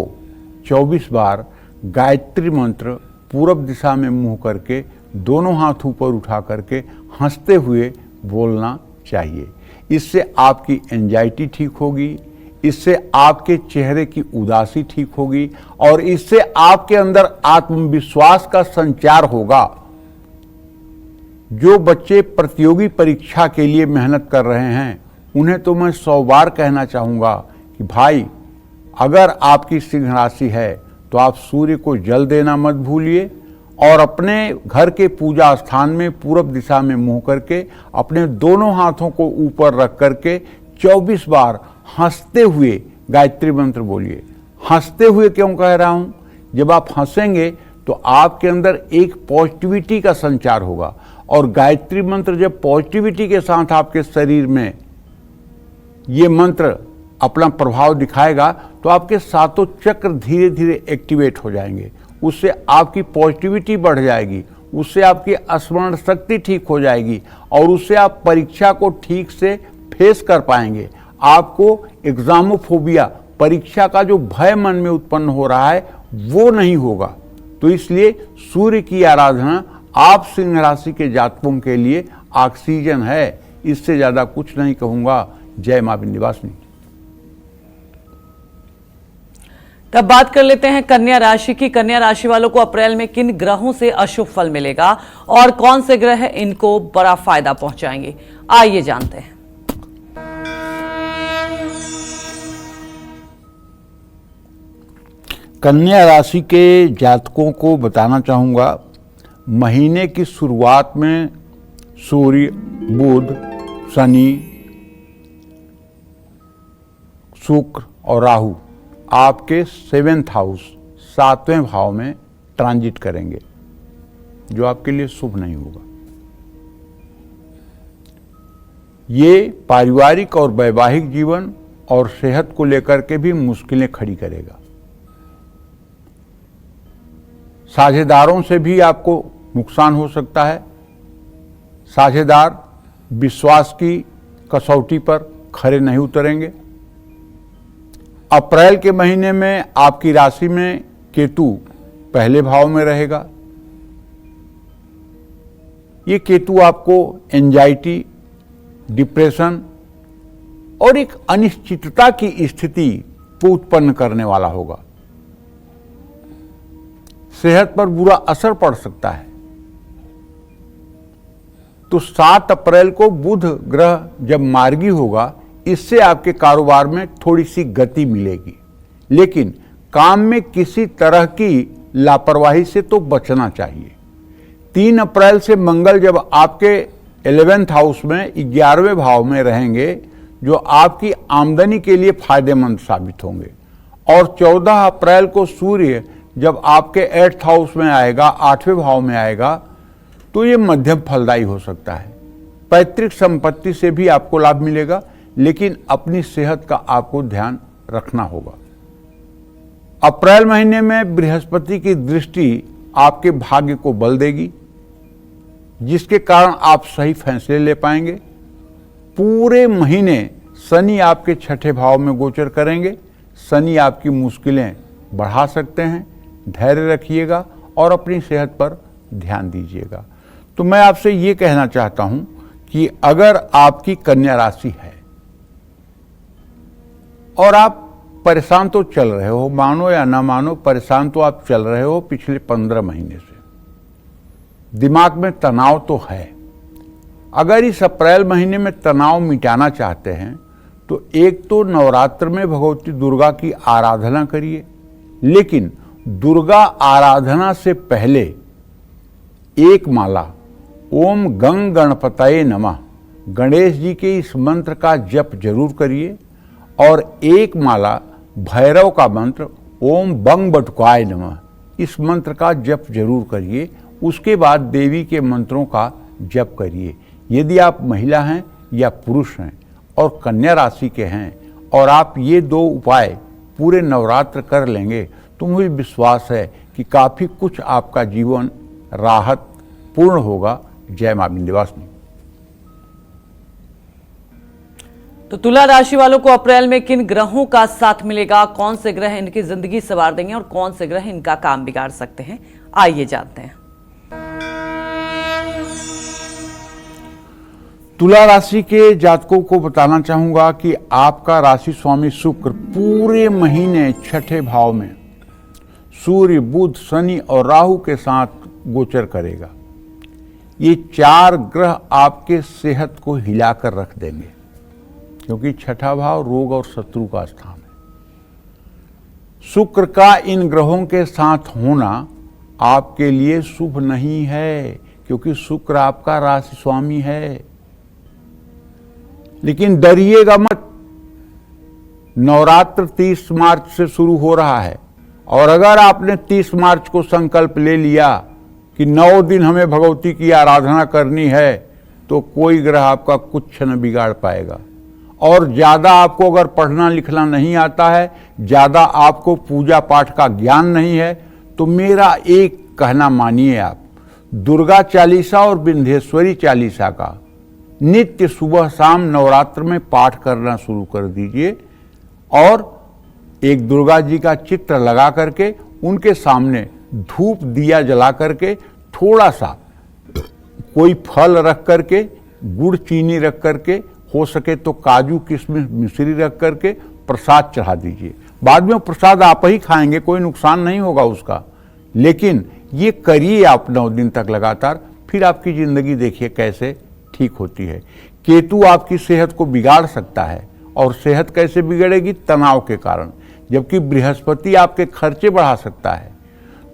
[SPEAKER 3] 24 बार गायत्री मंत्र पूरब दिशा में मुंह करके दोनों हाथ ऊपर उठा करके हंसते हुए बोलना चाहिए। इससे आपकी एंजाइटी ठीक होगी, इससे आपके चेहरे की उदासी ठीक होगी और इससे आपके अंदर आत्मविश्वास का संचार होगा। जो बच्चे प्रतियोगी परीक्षा के लिए मेहनत कर रहे हैं उन्हें तो मैं 100 बार कहना चाहूँगा कि भाई, अगर आपकी सिंह राशि है तो आप सूर्य को जल देना मत भूलिए और अपने घर के पूजा स्थान में पूरब दिशा में मुंह करके अपने दोनों हाथों को ऊपर रख करके 24 बार हंसते हुए गायत्री मंत्र बोलिए। हंसते हुए क्यों कह रहा हूं? जब आप हंसेंगे तो आपके अंदर एक पॉजिटिविटी का संचार होगा और गायत्री मंत्र जब पॉजिटिविटी के साथ आपके शरीर में ये मंत्र अपना प्रभाव दिखाएगा तो आपके सातों चक्र धीरे धीरे एक्टिवेट हो जाएंगे। उससे आपकी पॉजिटिविटी बढ़ जाएगी, उससे आपकी स्मरण शक्ति ठीक हो जाएगी और उससे आप परीक्षा को ठीक से फेस कर पाएंगे। आपको एग्जामोफोबिया, परीक्षा का जो भय मन में उत्पन्न हो रहा है वो नहीं होगा। तो इसलिए सूर्य की आराधना आप सिंह राशि के जातकों के लिए ऑक्सीजन है। इससे ज्यादा कुछ नहीं कहूंगा। जय मां विंध्यवासिनी।
[SPEAKER 1] तब बात कर लेते हैं कन्या राशि की। कन्या राशि वालों को अप्रैल में किन ग्रहों से अशुभ फल मिलेगा और कौन से ग्रह इनको बड़ा फायदा पहुंचाएंगे, आइए जानते हैं।
[SPEAKER 3] कन्या राशि के जातकों को बताना चाहूँगा, महीने की शुरुआत में सूर्य, बुध, शनि, शुक्र और राहु आपके 7th हाउस 7वें भाव में ट्रांजिट करेंगे, जो आपके लिए शुभ नहीं होगा। ये पारिवारिक और वैवाहिक जीवन और सेहत को लेकर के भी मुश्किलें खड़ी करेगा। साझेदारों से भी आपको नुकसान हो सकता है। साझेदार विश्वास की कसौटी पर खरे नहीं उतरेंगे। अप्रैल के महीने में आपकी राशि में केतु पहले भाव में रहेगा। ये केतु आपको एंजाइटी, डिप्रेशन और एक अनिश्चितता की स्थिति को उत्पन्न करने वाला होगा। सेहत पर बुरा असर पड़ सकता है। तो 7 अप्रैल को बुध ग्रह जब मार्गी होगा, इससे आपके कारोबार में थोड़ी सी गति मिलेगी, लेकिन काम में किसी तरह की लापरवाही से तो बचना चाहिए। 3 अप्रैल से मंगल जब आपके 11th हाउस में 11वें भाव में रहेंगे, जो आपकी आमदनी के लिए फायदेमंद साबित होंगे। और 14 अप्रैल को सूर्य जब आपके 8th हाउस में आएगा, 8वें भाव में आएगा, तो ये मध्यम फलदायी हो सकता है। पैतृक संपत्ति से भी आपको लाभ मिलेगा, लेकिन अपनी सेहत का आपको ध्यान रखना होगा। अप्रैल महीने में बृहस्पति की दृष्टि आपके भाग्य को बल देगी, जिसके कारण आप सही फैसले ले पाएंगे। पूरे महीने शनि आपके 6ठे भाव में गोचर करेंगे। शनि आपकी मुश्किलें बढ़ा सकते हैं। धैर्य रखिएगा और अपनी सेहत पर ध्यान दीजिएगा। तो मैं आपसे ये कहना चाहता हूं कि अगर आपकी कन्या राशि है और आप परेशान तो चल रहे हो, मानो या ना मानो, परेशान तो आप चल रहे हो पिछले 15 महीने से। दिमाग में तनाव तो है। अगर इस अप्रैल महीने में तनाव मिटाना चाहते हैं तो एक तो नवरात्र में भगवती दुर्गा की आराधना करिए, लेकिन दुर्गा आराधना से पहले एक माला ओम गंग गणपतये नमः गणेश जी के इस मंत्र का जप जरूर करिए और एक माला भैरव का मंत्र ओम बंग बटुकाय नमः इस मंत्र का जप जरूर करिए। उसके बाद देवी के मंत्रों का जप करिए। यदि आप महिला हैं या पुरुष हैं और कन्या राशि के हैं और आप ये 2 उपाय पूरे नवरात्र कर लेंगे तो मुझे विश्वास है कि काफ़ी कुछ आपका जीवन राहत पूर्ण होगा। जय मां विंध्यवासिनी।
[SPEAKER 1] तो तुला राशि वालों को अप्रैल में किन ग्रहों का साथ मिलेगा, कौन से ग्रह इनकी जिंदगी संवार देंगे और कौन से ग्रह इनका काम बिगाड़ सकते हैं, आइए जानते हैं।
[SPEAKER 3] तुला राशि के जातकों को बताना चाहूंगा कि आपका राशि स्वामी शुक्र पूरे महीने छठे भाव में सूर्य, बुध, शनि और राहु के साथ गोचर करेगा। ये 4 ग्रह आपके सेहत को हिलाकर रख देंगे, क्योंकि छठा भाव रोग और शत्रु का स्थान है। शुक्र का इन ग्रहों के साथ होना आपके लिए शुभ नहीं है, क्योंकि शुक्र आपका राशि स्वामी है। लेकिन डरिएगा मत, नवरात्र 30 मार्च से शुरू हो रहा है और अगर आपने 30 मार्च को संकल्प ले लिया कि 9 दिन हमें भगवती की आराधना करनी है, तो कोई ग्रह आपका कुछ न बिगाड़ पाएगा। और ज़्यादा आपको अगर पढ़ना लिखना नहीं आता है, ज़्यादा आपको पूजा पाठ का ज्ञान नहीं है, तो मेरा एक कहना मानिए आप, दुर्गा चालीसा और विंध्येश्वरी चालीसा का नित्य सुबह शाम नवरात्र में पाठ करना शुरू कर दीजिए और एक दुर्गा जी का चित्र लगा करके उनके सामने धूप दिया जला करके थोड़ा सा कोई फल रख करके, गुड़ चीनी रख करके, हो सके तो काजू किशमिश मिश्री रख करके प्रसाद चढ़ा दीजिए। बाद में प्रसाद आप ही खाएंगे, कोई नुकसान नहीं होगा उसका, लेकिन ये करिए आप 9 दिन तक लगातार, फिर आपकी जिंदगी देखिए कैसे ठीक होती है। केतु आपकी सेहत को बिगाड़ सकता है, और सेहत कैसे बिगड़ेगी? तनाव के कारण, जबकि बृहस्पति आपके खर्चे बढ़ा सकता है।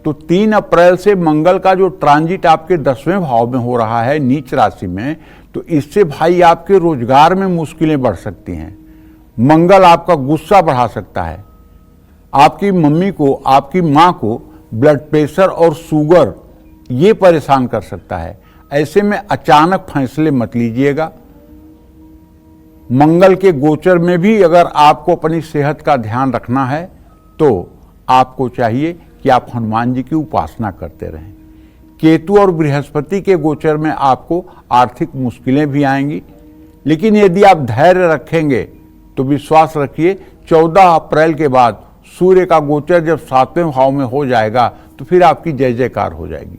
[SPEAKER 3] तो 3 अप्रैल से मंगल का जो ट्रांजिट आपके 10वें भाव में हो रहा है नीच राशि में, तो इससे भाई आपके रोजगार में मुश्किलें बढ़ सकती हैं। मंगल आपका गुस्सा बढ़ा सकता है, आपकी मम्मी को, आपकी माँ को ब्लड प्रेशर और शुगर ये परेशान कर सकता है। ऐसे में अचानक फैसले मत लीजिएगा। मंगल के गोचर में भी अगर आपको अपनी सेहत का ध्यान रखना है तो आपको चाहिए कि आप हनुमान जी की उपासना करते रहें। केतु और बृहस्पति के गोचर में आपको आर्थिक मुश्किलें भी आएंगी, लेकिन यदि आप धैर्य रखेंगे तो विश्वास रखिए 14 अप्रैल के बाद सूर्य का गोचर जब 7वें भाव में हो जाएगा तो फिर आपकी जय जयकार हो जाएगी।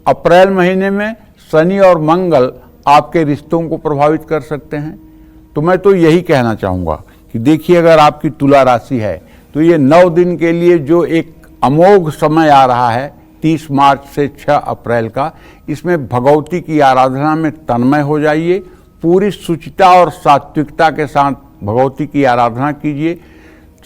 [SPEAKER 3] अप्रैल महीने में शनि और मंगल आपके रिश्तों को प्रभावित कर सकते हैं। तो मैं तो यही कहना चाहूँगा कि देखिए, अगर आपकी तुला राशि है तो ये 9 दिन के लिए जो एक अमोघ समय आ रहा है 30 मार्च से 6 अप्रैल का, इसमें भगवती की आराधना में तन्मय हो जाइए। पूरी शुचिता और सात्विकता के साथ भगवती की आराधना कीजिए।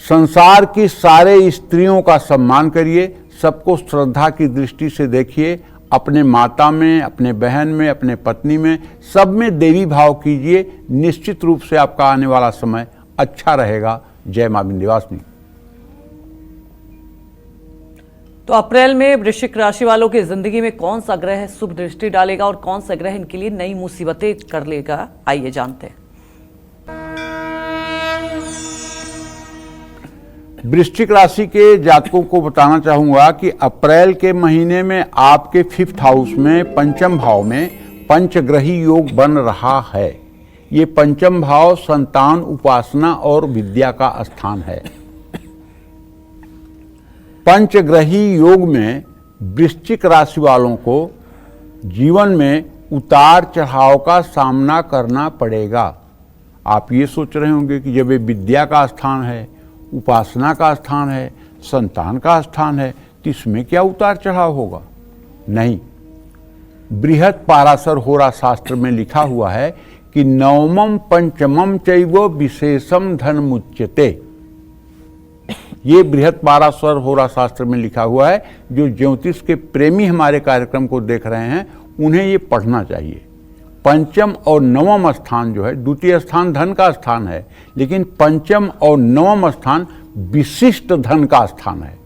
[SPEAKER 3] संसार की सारे स्त्रियों का सम्मान करिए, सबको श्रद्धा की दृष्टि से देखिए। अपने माता में, अपने बहन में, अपने पत्नी में, सब में देवी भाव कीजिए। निश्चित रूप से आपका आने वाला समय अच्छा रहेगा। जय मां विंध्यवासिनी।
[SPEAKER 1] तो अप्रैल में वृश्चिक राशि वालों की जिंदगी में कौन सा ग्रह शुभ दृष्टि डालेगा और कौन सा ग्रह इनके लिए नई मुसीबतें कर लेगा, आइए जानते हैं।
[SPEAKER 3] वृश्चिक राशि के जातकों को बताना चाहूंगा कि अप्रैल के महीने में आपके 5th हाउस में, पंचम भाव में पंचग्रही योग बन रहा है। ये पंचम भाव संतान, उपासना और विद्या का स्थान है। पंचग्रही योग में वृश्चिक राशि वालों को जीवन में उतार चढ़ाव का सामना करना पड़ेगा। आप ये सोच रहे होंगे कि जब ये विद्या का स्थान है, उपासना का स्थान है, संतान का स्थान है, तो इसमें क्या उतार चढ़ाव होगा? नहीं। बृहत पाराशर होरा शास्त्र में लिखा हुआ है कि नवमम पंचमम चैव विशेषम धन मुच्यते। ये बृहत पाराशर होरा शास्त्र में लिखा हुआ है। जो ज्योतिष के प्रेमी हमारे कार्यक्रम को देख रहे हैं उन्हें ये पढ़ना चाहिए। पंचम और नवम स्थान जो है, द्वितीय स्थान धन का स्थान है, लेकिन पंचम और नवम स्थान विशिष्ट धन का स्थान है।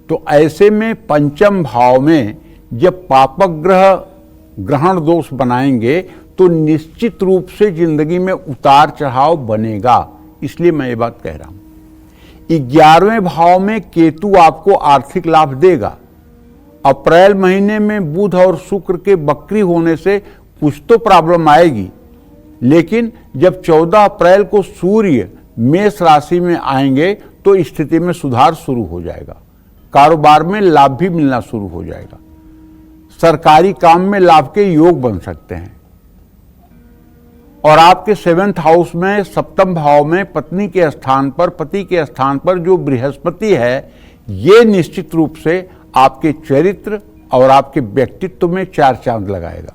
[SPEAKER 3] तो ऐसे में पंचम भाव में जब पापक ग्रह ग्रहण दोष बनाएंगे तो निश्चित रूप से जिंदगी में उतार चढ़ाव बनेगा। इसलिए मैं ये बात कह रहा हूं। 11वें भाव में केतु आपको आर्थिक लाभ देगा। अप्रैल महीने में बुध और शुक्र के बकरी होने से कुछ तो प्रॉब्लम आएगी, लेकिन जब 14 अप्रैल को सूर्य मेष राशि में आएंगे तो स्थिति में सुधार शुरू हो जाएगा। कारोबार में लाभ भी मिलना शुरू हो जाएगा। सरकारी काम में लाभ के योग बन सकते हैं। और आपके 7th हाउस में, सप्तम भाव में पत्नी के स्थान पर, पति के स्थान पर जो बृहस्पति है, ये निश्चित रूप से आपके चरित्र और आपके व्यक्तित्व में 4 चांद लगाएगा।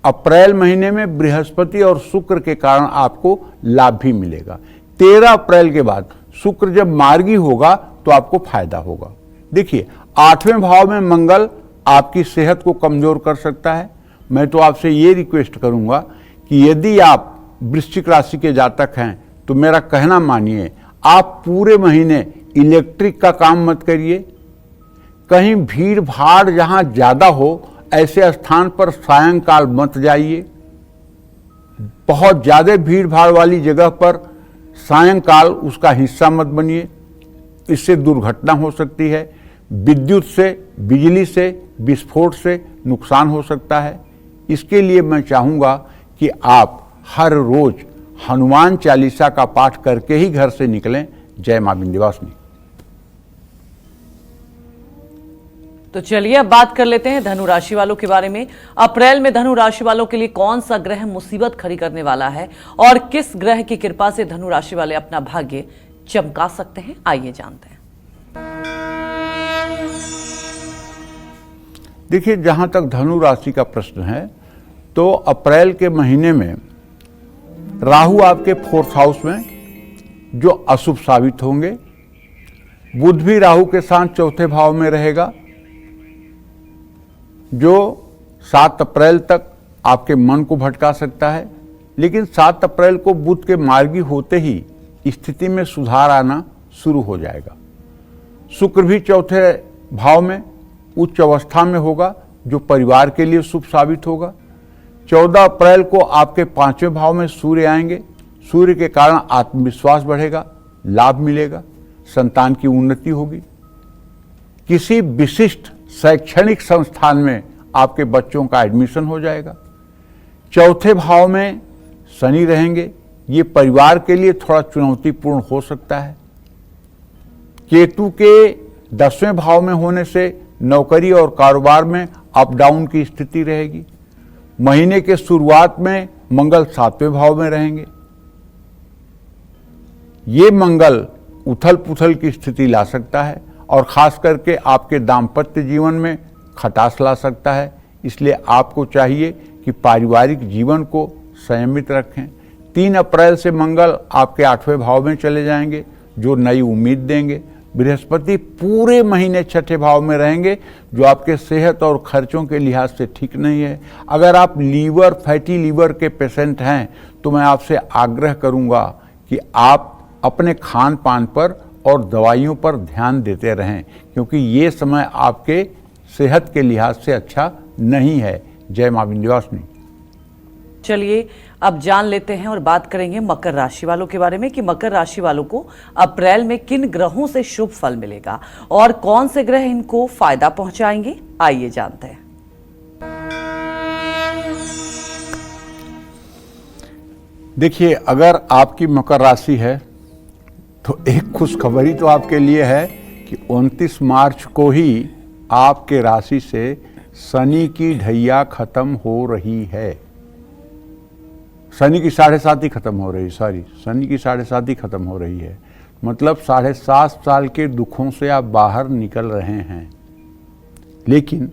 [SPEAKER 3] अप्रैल महीने में बृहस्पति और शुक्र के कारण आपको लाभ भी मिलेगा। 13 अप्रैल के बाद शुक्र जब मार्गी होगा तो आपको फायदा होगा। देखिए, 8वें भाव में मंगल आपकी सेहत को कमजोर कर सकता है। मैं तो आपसे ये रिक्वेस्ट करूंगा कि यदि आप वृश्चिक राशि के जातक हैं तो मेरा कहना मानिए, आप पूरे महीने इलेक्ट्रिक का काम मत करिए। कहीं भीड़ भाड़ जहां ज्यादा हो ऐसे स्थान पर सायंकाल मत जाइए। बहुत ज्यादा भीड़ भाड़ वाली जगह पर सायंकाल उसका हिस्सा मत बनिए, इससे दुर्घटना हो सकती है। विद्युत से, बिजली से, विस्फोट से नुकसान हो सकता है। इसके लिए मैं चाहूंगा कि आप हर रोज हनुमान चालीसा का पाठ करके ही घर से निकलें। जय मां विंध्यवासिनी।
[SPEAKER 1] तो चलिए अब बात कर लेते हैं धनु राशि वालों के बारे में। अप्रैल में धनु राशि वालों के लिए कौन सा ग्रह मुसीबत खड़ी करने वाला है और किस ग्रह की कृपा से धनु राशि वाले अपना भाग्य चमका सकते हैं, आइए जानते हैं।
[SPEAKER 3] देखिए, जहां तक धनु राशि का प्रश्न है तो अप्रैल के महीने में राहु आपके 4th हाउस में जो अशुभ साबित होंगे। बुध भी राहु के साथ 4थे भाव में रहेगा, जो 7 अप्रैल तक आपके मन को भटका सकता है। लेकिन 7 अप्रैल को बुध के मार्गी होते ही स्थिति में सुधार आना शुरू हो जाएगा। शुक्र भी 4थे भाव में उच्च अवस्था में होगा, जो परिवार के लिए शुभ साबित होगा। 14 अप्रैल को आपके 5वें भाव में सूर्य आएंगे। सूर्य के कारण आत्मविश्वास बढ़ेगा, लाभ मिलेगा, संतान की उन्नति होगी। किसी विशिष्ट शैक्षणिक संस्थान में आपके बच्चों का एडमिशन हो जाएगा। 4थे भाव में शनि रहेंगे, ये परिवार के लिए थोड़ा चुनौतीपूर्ण हो सकता है। केतु के 10वें भाव में होने से नौकरी और कारोबार में अप डाउन की स्थिति रहेगी। महीने के शुरुआत में मंगल 7वें भाव में रहेंगे। ये मंगल उथल पुथल की स्थिति ला सकता है और खास करके आपके दाम्पत्य जीवन में खटास ला सकता है। इसलिए आपको चाहिए कि पारिवारिक जीवन को संयमित रखें। 3 अप्रैल से मंगल आपके 8वें भाव में चले जाएंगे, जो नई उम्मीद देंगे। बृहस्पति पूरे महीने 6ठे भाव में रहेंगे, जो आपके सेहत और खर्चों के लिहाज से ठीक नहीं है। अगर आप फैटी लीवर के पेशेंट हैं तो मैं आपसे आग्रह करूंगा कि आप अपने खान पान पर और दवाइयों पर ध्यान देते रहें, क्योंकि ये समय आपके सेहत के लिहाज से अच्छा नहीं है। जय मां विंध्यवासिनी।
[SPEAKER 1] चलिए अब जान लेते हैं और बात करेंगे मकर राशि वालों के बारे में कि मकर राशि वालों को अप्रैल में किन ग्रहों से शुभ फल मिलेगा और कौन से ग्रह इनको फायदा पहुंचाएंगे, आइए जानते हैं।
[SPEAKER 3] देखिए, अगर आपकी मकर राशि है तो एक खुशखबरी तो आपके लिए है कि 29 मार्च को ही आपके राशि से शनि की ढैया खत्म हो रही है। शनि की 7.5 खत्म हो रही, शनि की 7.5 खत्म हो रही है। मतलब 7.5 साल के दुखों से आप बाहर निकल रहे हैं। लेकिन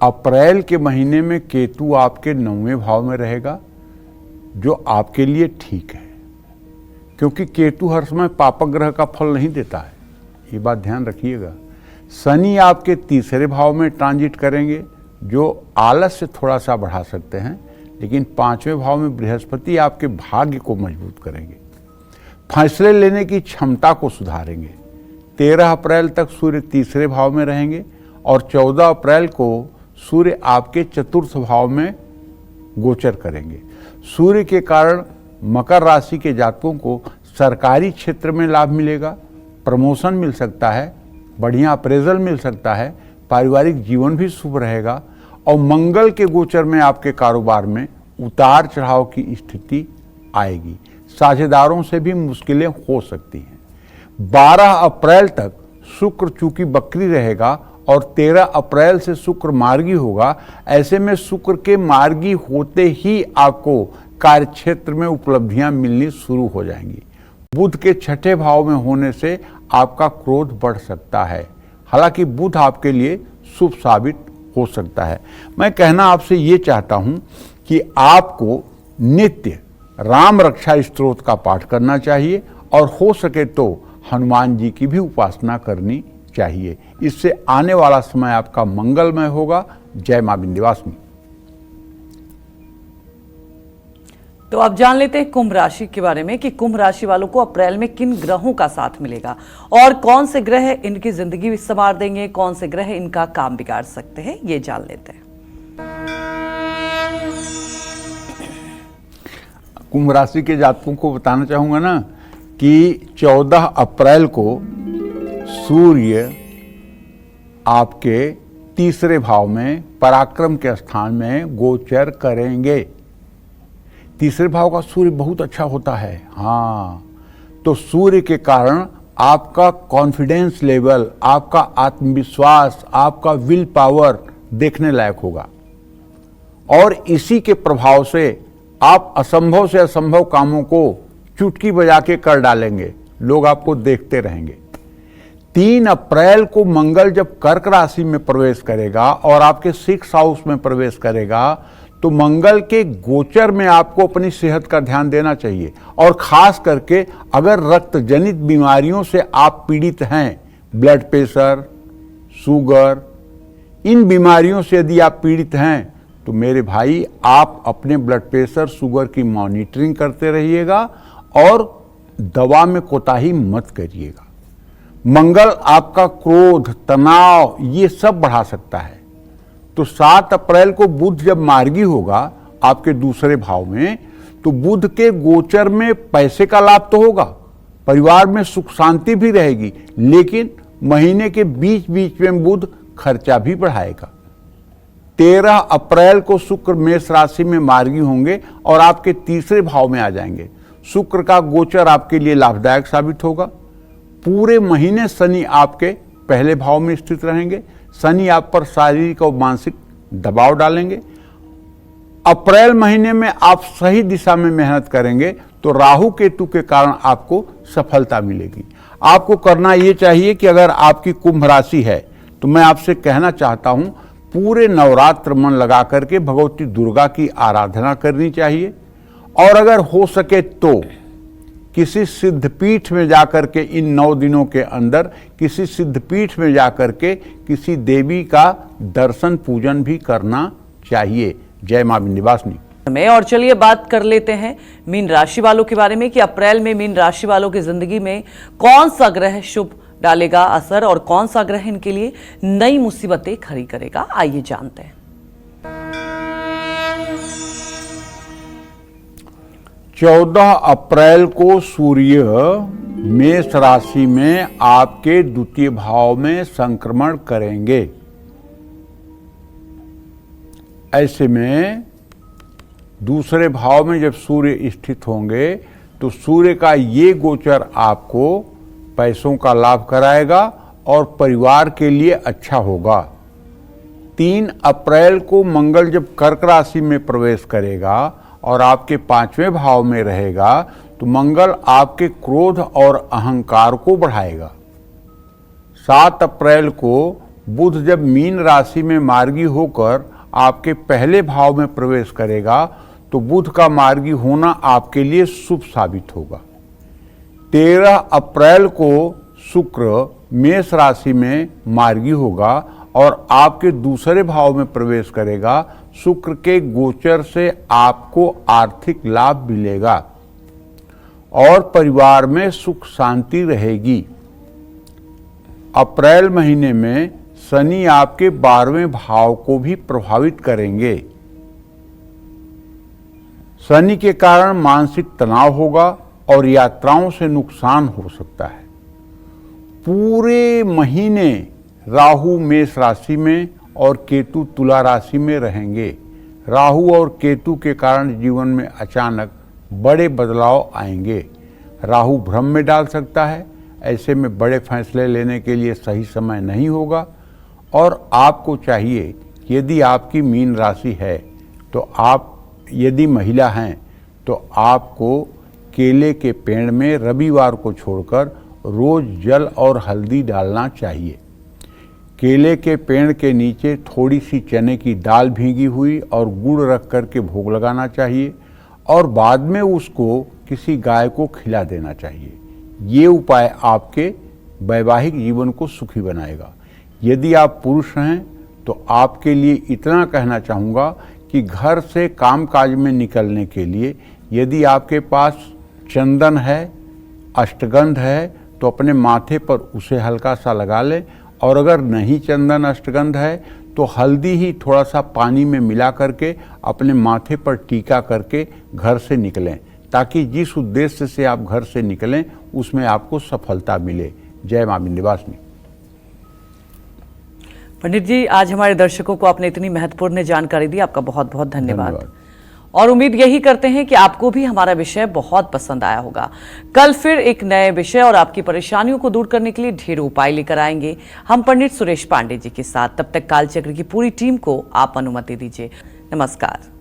[SPEAKER 3] अप्रैल के महीने में केतु आपके 9वें भाव में रहेगा, जो आपके लिए ठीक है, क्योंकि केतु हर समय पापक ग्रह का फल नहीं देता है, ये बात ध्यान रखिएगा। शनि आपके 3रे भाव में ट्रांजिट करेंगे, जो आलस्य थोड़ा सा बढ़ा सकते हैं। लेकिन 5वें भाव में बृहस्पति आपके भाग्य को मजबूत करेंगे, फैसले लेने की क्षमता को सुधारेंगे। 13 अप्रैल तक सूर्य 3रे भाव में रहेंगे और 14 अप्रैल को सूर्य आपके 4th भाव में गोचर करेंगे। सूर्य के कारण मकर राशि के जातकों को सरकारी क्षेत्र में लाभ मिलेगा, प्रमोशन मिल सकता है, बढ़िया अप्रेजल मिल सकता है, पारिवारिक जीवन भी शुभ रहेगा। और मंगल के गोचर में आपके कारोबार में उतार चढ़ाव की स्थिति आएगी, साझेदारों से भी मुश्किलें हो सकती हैं। 12 अप्रैल तक शुक्र चूंकि बकरी रहेगा और 13 अप्रैल से शुक्र मार्गी होगा, ऐसे में शुक्र के मार्गी होते ही आपको कार्यक्षेत्र में उपलब्धियां मिलनी शुरू हो जाएंगी। बुध के छठे भाव में होने से आपका क्रोध बढ़ सकता है, हालांकि बुध आपके लिए शुभ साबित हो सकता है। मैं कहना आपसे ये चाहता हूं कि आपको नित्य राम रक्षा स्तोत्र का पाठ करना चाहिए और हो सके तो हनुमान जी की भी उपासना करनी चाहिए। इससे आने वाला समय आपका मंगलमय होगा। जय मां विंध्यवासिनी।
[SPEAKER 1] तो अब जान लेते हैं कुंभ राशि के बारे में कि कुंभ राशि वालों को अप्रैल में किन ग्रहों का साथ मिलेगा और कौन से ग्रह इनकी जिंदगी भी संवार देंगे, कौन से ग्रह इनका काम बिगाड़ सकते हैं, ये जान लेते हैं।
[SPEAKER 3] कुंभ राशि के जातकों को बताना चाहूंगा ना कि 14 अप्रैल को सूर्य आपके तीसरे भाव में पराक्रम के स्थान में गोचर करेंगे। तीसरे भाव का सूर्य बहुत अच्छा होता है। हाँ, तो सूर्य के कारण आपका कॉन्फिडेंस लेवल, आपका आत्मविश्वास, आपका विल पावर देखने लायक होगा और इसी के प्रभाव से आप असंभव से असंभव कामों को चुटकी बजा के कर डालेंगे, लोग आपको देखते रहेंगे। 3 अप्रैल को मंगल जब कर्क राशि में प्रवेश करेगा और आपके 6 हाउस में प्रवेश करेगा तो मंगल के गोचर में आपको अपनी सेहत का ध्यान देना चाहिए और खास करके अगर रक्त जनित बीमारियों से आप पीड़ित हैं, ब्लड प्रेशर, शुगर, इन बीमारियों से यदि आप पीड़ित हैं तो मेरे भाई आप अपने ब्लड प्रेशर, शुगर की मॉनिटरिंग करते रहिएगा और दवा में कोताही मत करिएगा। मंगल आपका क्रोध, तनाव ये सब बढ़ा सकता है। तो 7 अप्रैल को बुध जब मार्गी होगा आपके दूसरे भाव में, तो बुध के गोचर में पैसे का लाभ तो होगा, परिवार में सुख शांति भी रहेगी, लेकिन महीने के बीच बीच में बुध खर्चा भी बढ़ाएगा। 13 अप्रैल को शुक्र मेष राशि में मार्गी होंगे और आपके तीसरे भाव में आ जाएंगे। शुक्र का गोचर आपके लिए लाभदायक साबित होगा। पूरे महीने शनि आपके पहले भाव में स्थित रहेंगे। शनि आप पर शारीरिक और मानसिक दबाव डालेंगे। अप्रैल महीने में आप सही दिशा में मेहनत करेंगे तो राहु केतु के कारण आपको सफलता मिलेगी। आपको करना ये चाहिए कि अगर आपकी कुंभ राशि है तो मैं आपसे कहना चाहता हूं पूरे नवरात्र मन लगा करके भगवती दुर्गा की आराधना करनी चाहिए और अगर हो सके तो किसी सिद्धपीठ में जाकर के इन 9 दिनों के अंदर किसी सिद्धपीठ में जाकर के किसी देवी का दर्शन पूजन भी करना चाहिए। जय मां विंध्यवासिनी।
[SPEAKER 1] और चलिए बात कर लेते हैं मीन राशि वालों के बारे में कि अप्रैल में मीन राशि वालों की जिंदगी में कौन सा ग्रह शुभ डालेगा असर और कौन सा ग्रह इनके लिए नई मुसीबतें खड़ी करेगा, आइए जानते हैं।
[SPEAKER 3] 14 अप्रैल को सूर्य मेष राशि में आपके द्वितीय भाव में संक्रमण करेंगे। ऐसे में दूसरे भाव में जब सूर्य स्थित होंगे तो सूर्य का ये गोचर आपको पैसों का लाभ कराएगा और परिवार के लिए अच्छा होगा। 3 अप्रैल को मंगल जब कर्क राशि में प्रवेश करेगा और आपके 5वें भाव में रहेगा तो मंगल आपके क्रोध और अहंकार को बढ़ाएगा। 7 अप्रैल को बुध जब मीन राशि में मार्गी होकर आपके पहले भाव में प्रवेश करेगा तो बुध का मार्गी होना आपके लिए शुभ साबित होगा। 13 अप्रैल को शुक्र मेष राशि में मार्गी होगा और आपके दूसरे भाव में प्रवेश करेगा। शुक्र के गोचर से आपको आर्थिक लाभ मिलेगा और परिवार में सुख शांति रहेगी। अप्रैल महीने में शनि आपके 12वें भाव को भी प्रभावित करेंगे। शनि के कारण मानसिक तनाव होगा, और यात्राओं से नुकसान हो सकता है। पूरे महीने राहु मेष राशि में और केतु तुला राशि में रहेंगे। राहु और केतु के कारण जीवन में अचानक बड़े बदलाव आएंगे। राहु भ्रम में डाल सकता है, ऐसे में बड़े फैसले लेने के लिए सही समय नहीं होगा। और आपको चाहिए कि यदि आपकी मीन राशि है तो आप यदि महिला हैं तो आपको केले के पेड़ में रविवार को छोड़कर रोज जल और हल्दी डालना चाहिए। केले के पेड़ के नीचे थोड़ी सी चने की दाल भीगी हुई और गुड़ रख कर के भोग लगाना चाहिए और बाद में उसको किसी गाय को खिला देना चाहिए। ये उपाय आपके वैवाहिक जीवन को सुखी बनाएगा। यदि आप पुरुष हैं तो आपके लिए इतना कहना चाहूँगा कि घर से कामकाज में निकलने के लिए यदि आपके पास चंदन है, अष्टगंध है, तो अपने माथे पर उसे हल्का सा लगा लें। और अगर नहीं चंदन अष्टगंध है तो हल्दी ही थोड़ा सा पानी में मिला करके अपने माथे पर टीका करके घर से निकलें, ताकि जिस उद्देश्य से आप घर से निकलें उसमें आपको सफलता मिले। जय मां विंध्यवासिनी।
[SPEAKER 1] पंडित जी, आज हमारे दर्शकों को आपने इतनी महत्वपूर्ण जानकारी दी, आपका बहुत बहुत धन्यवाद। और उम्मीद यही करते हैं कि आपको भी हमारा विषय बहुत पसंद आया होगा। कल फिर एक नए विषय और आपकी परेशानियों को दूर करने के लिए ढेरों उपाय लेकर आएंगे हम पंडित सुरेश पांडे जी के साथ। तब तक कालचक्र की पूरी टीम को आप अनुमति दीजिए। नमस्कार।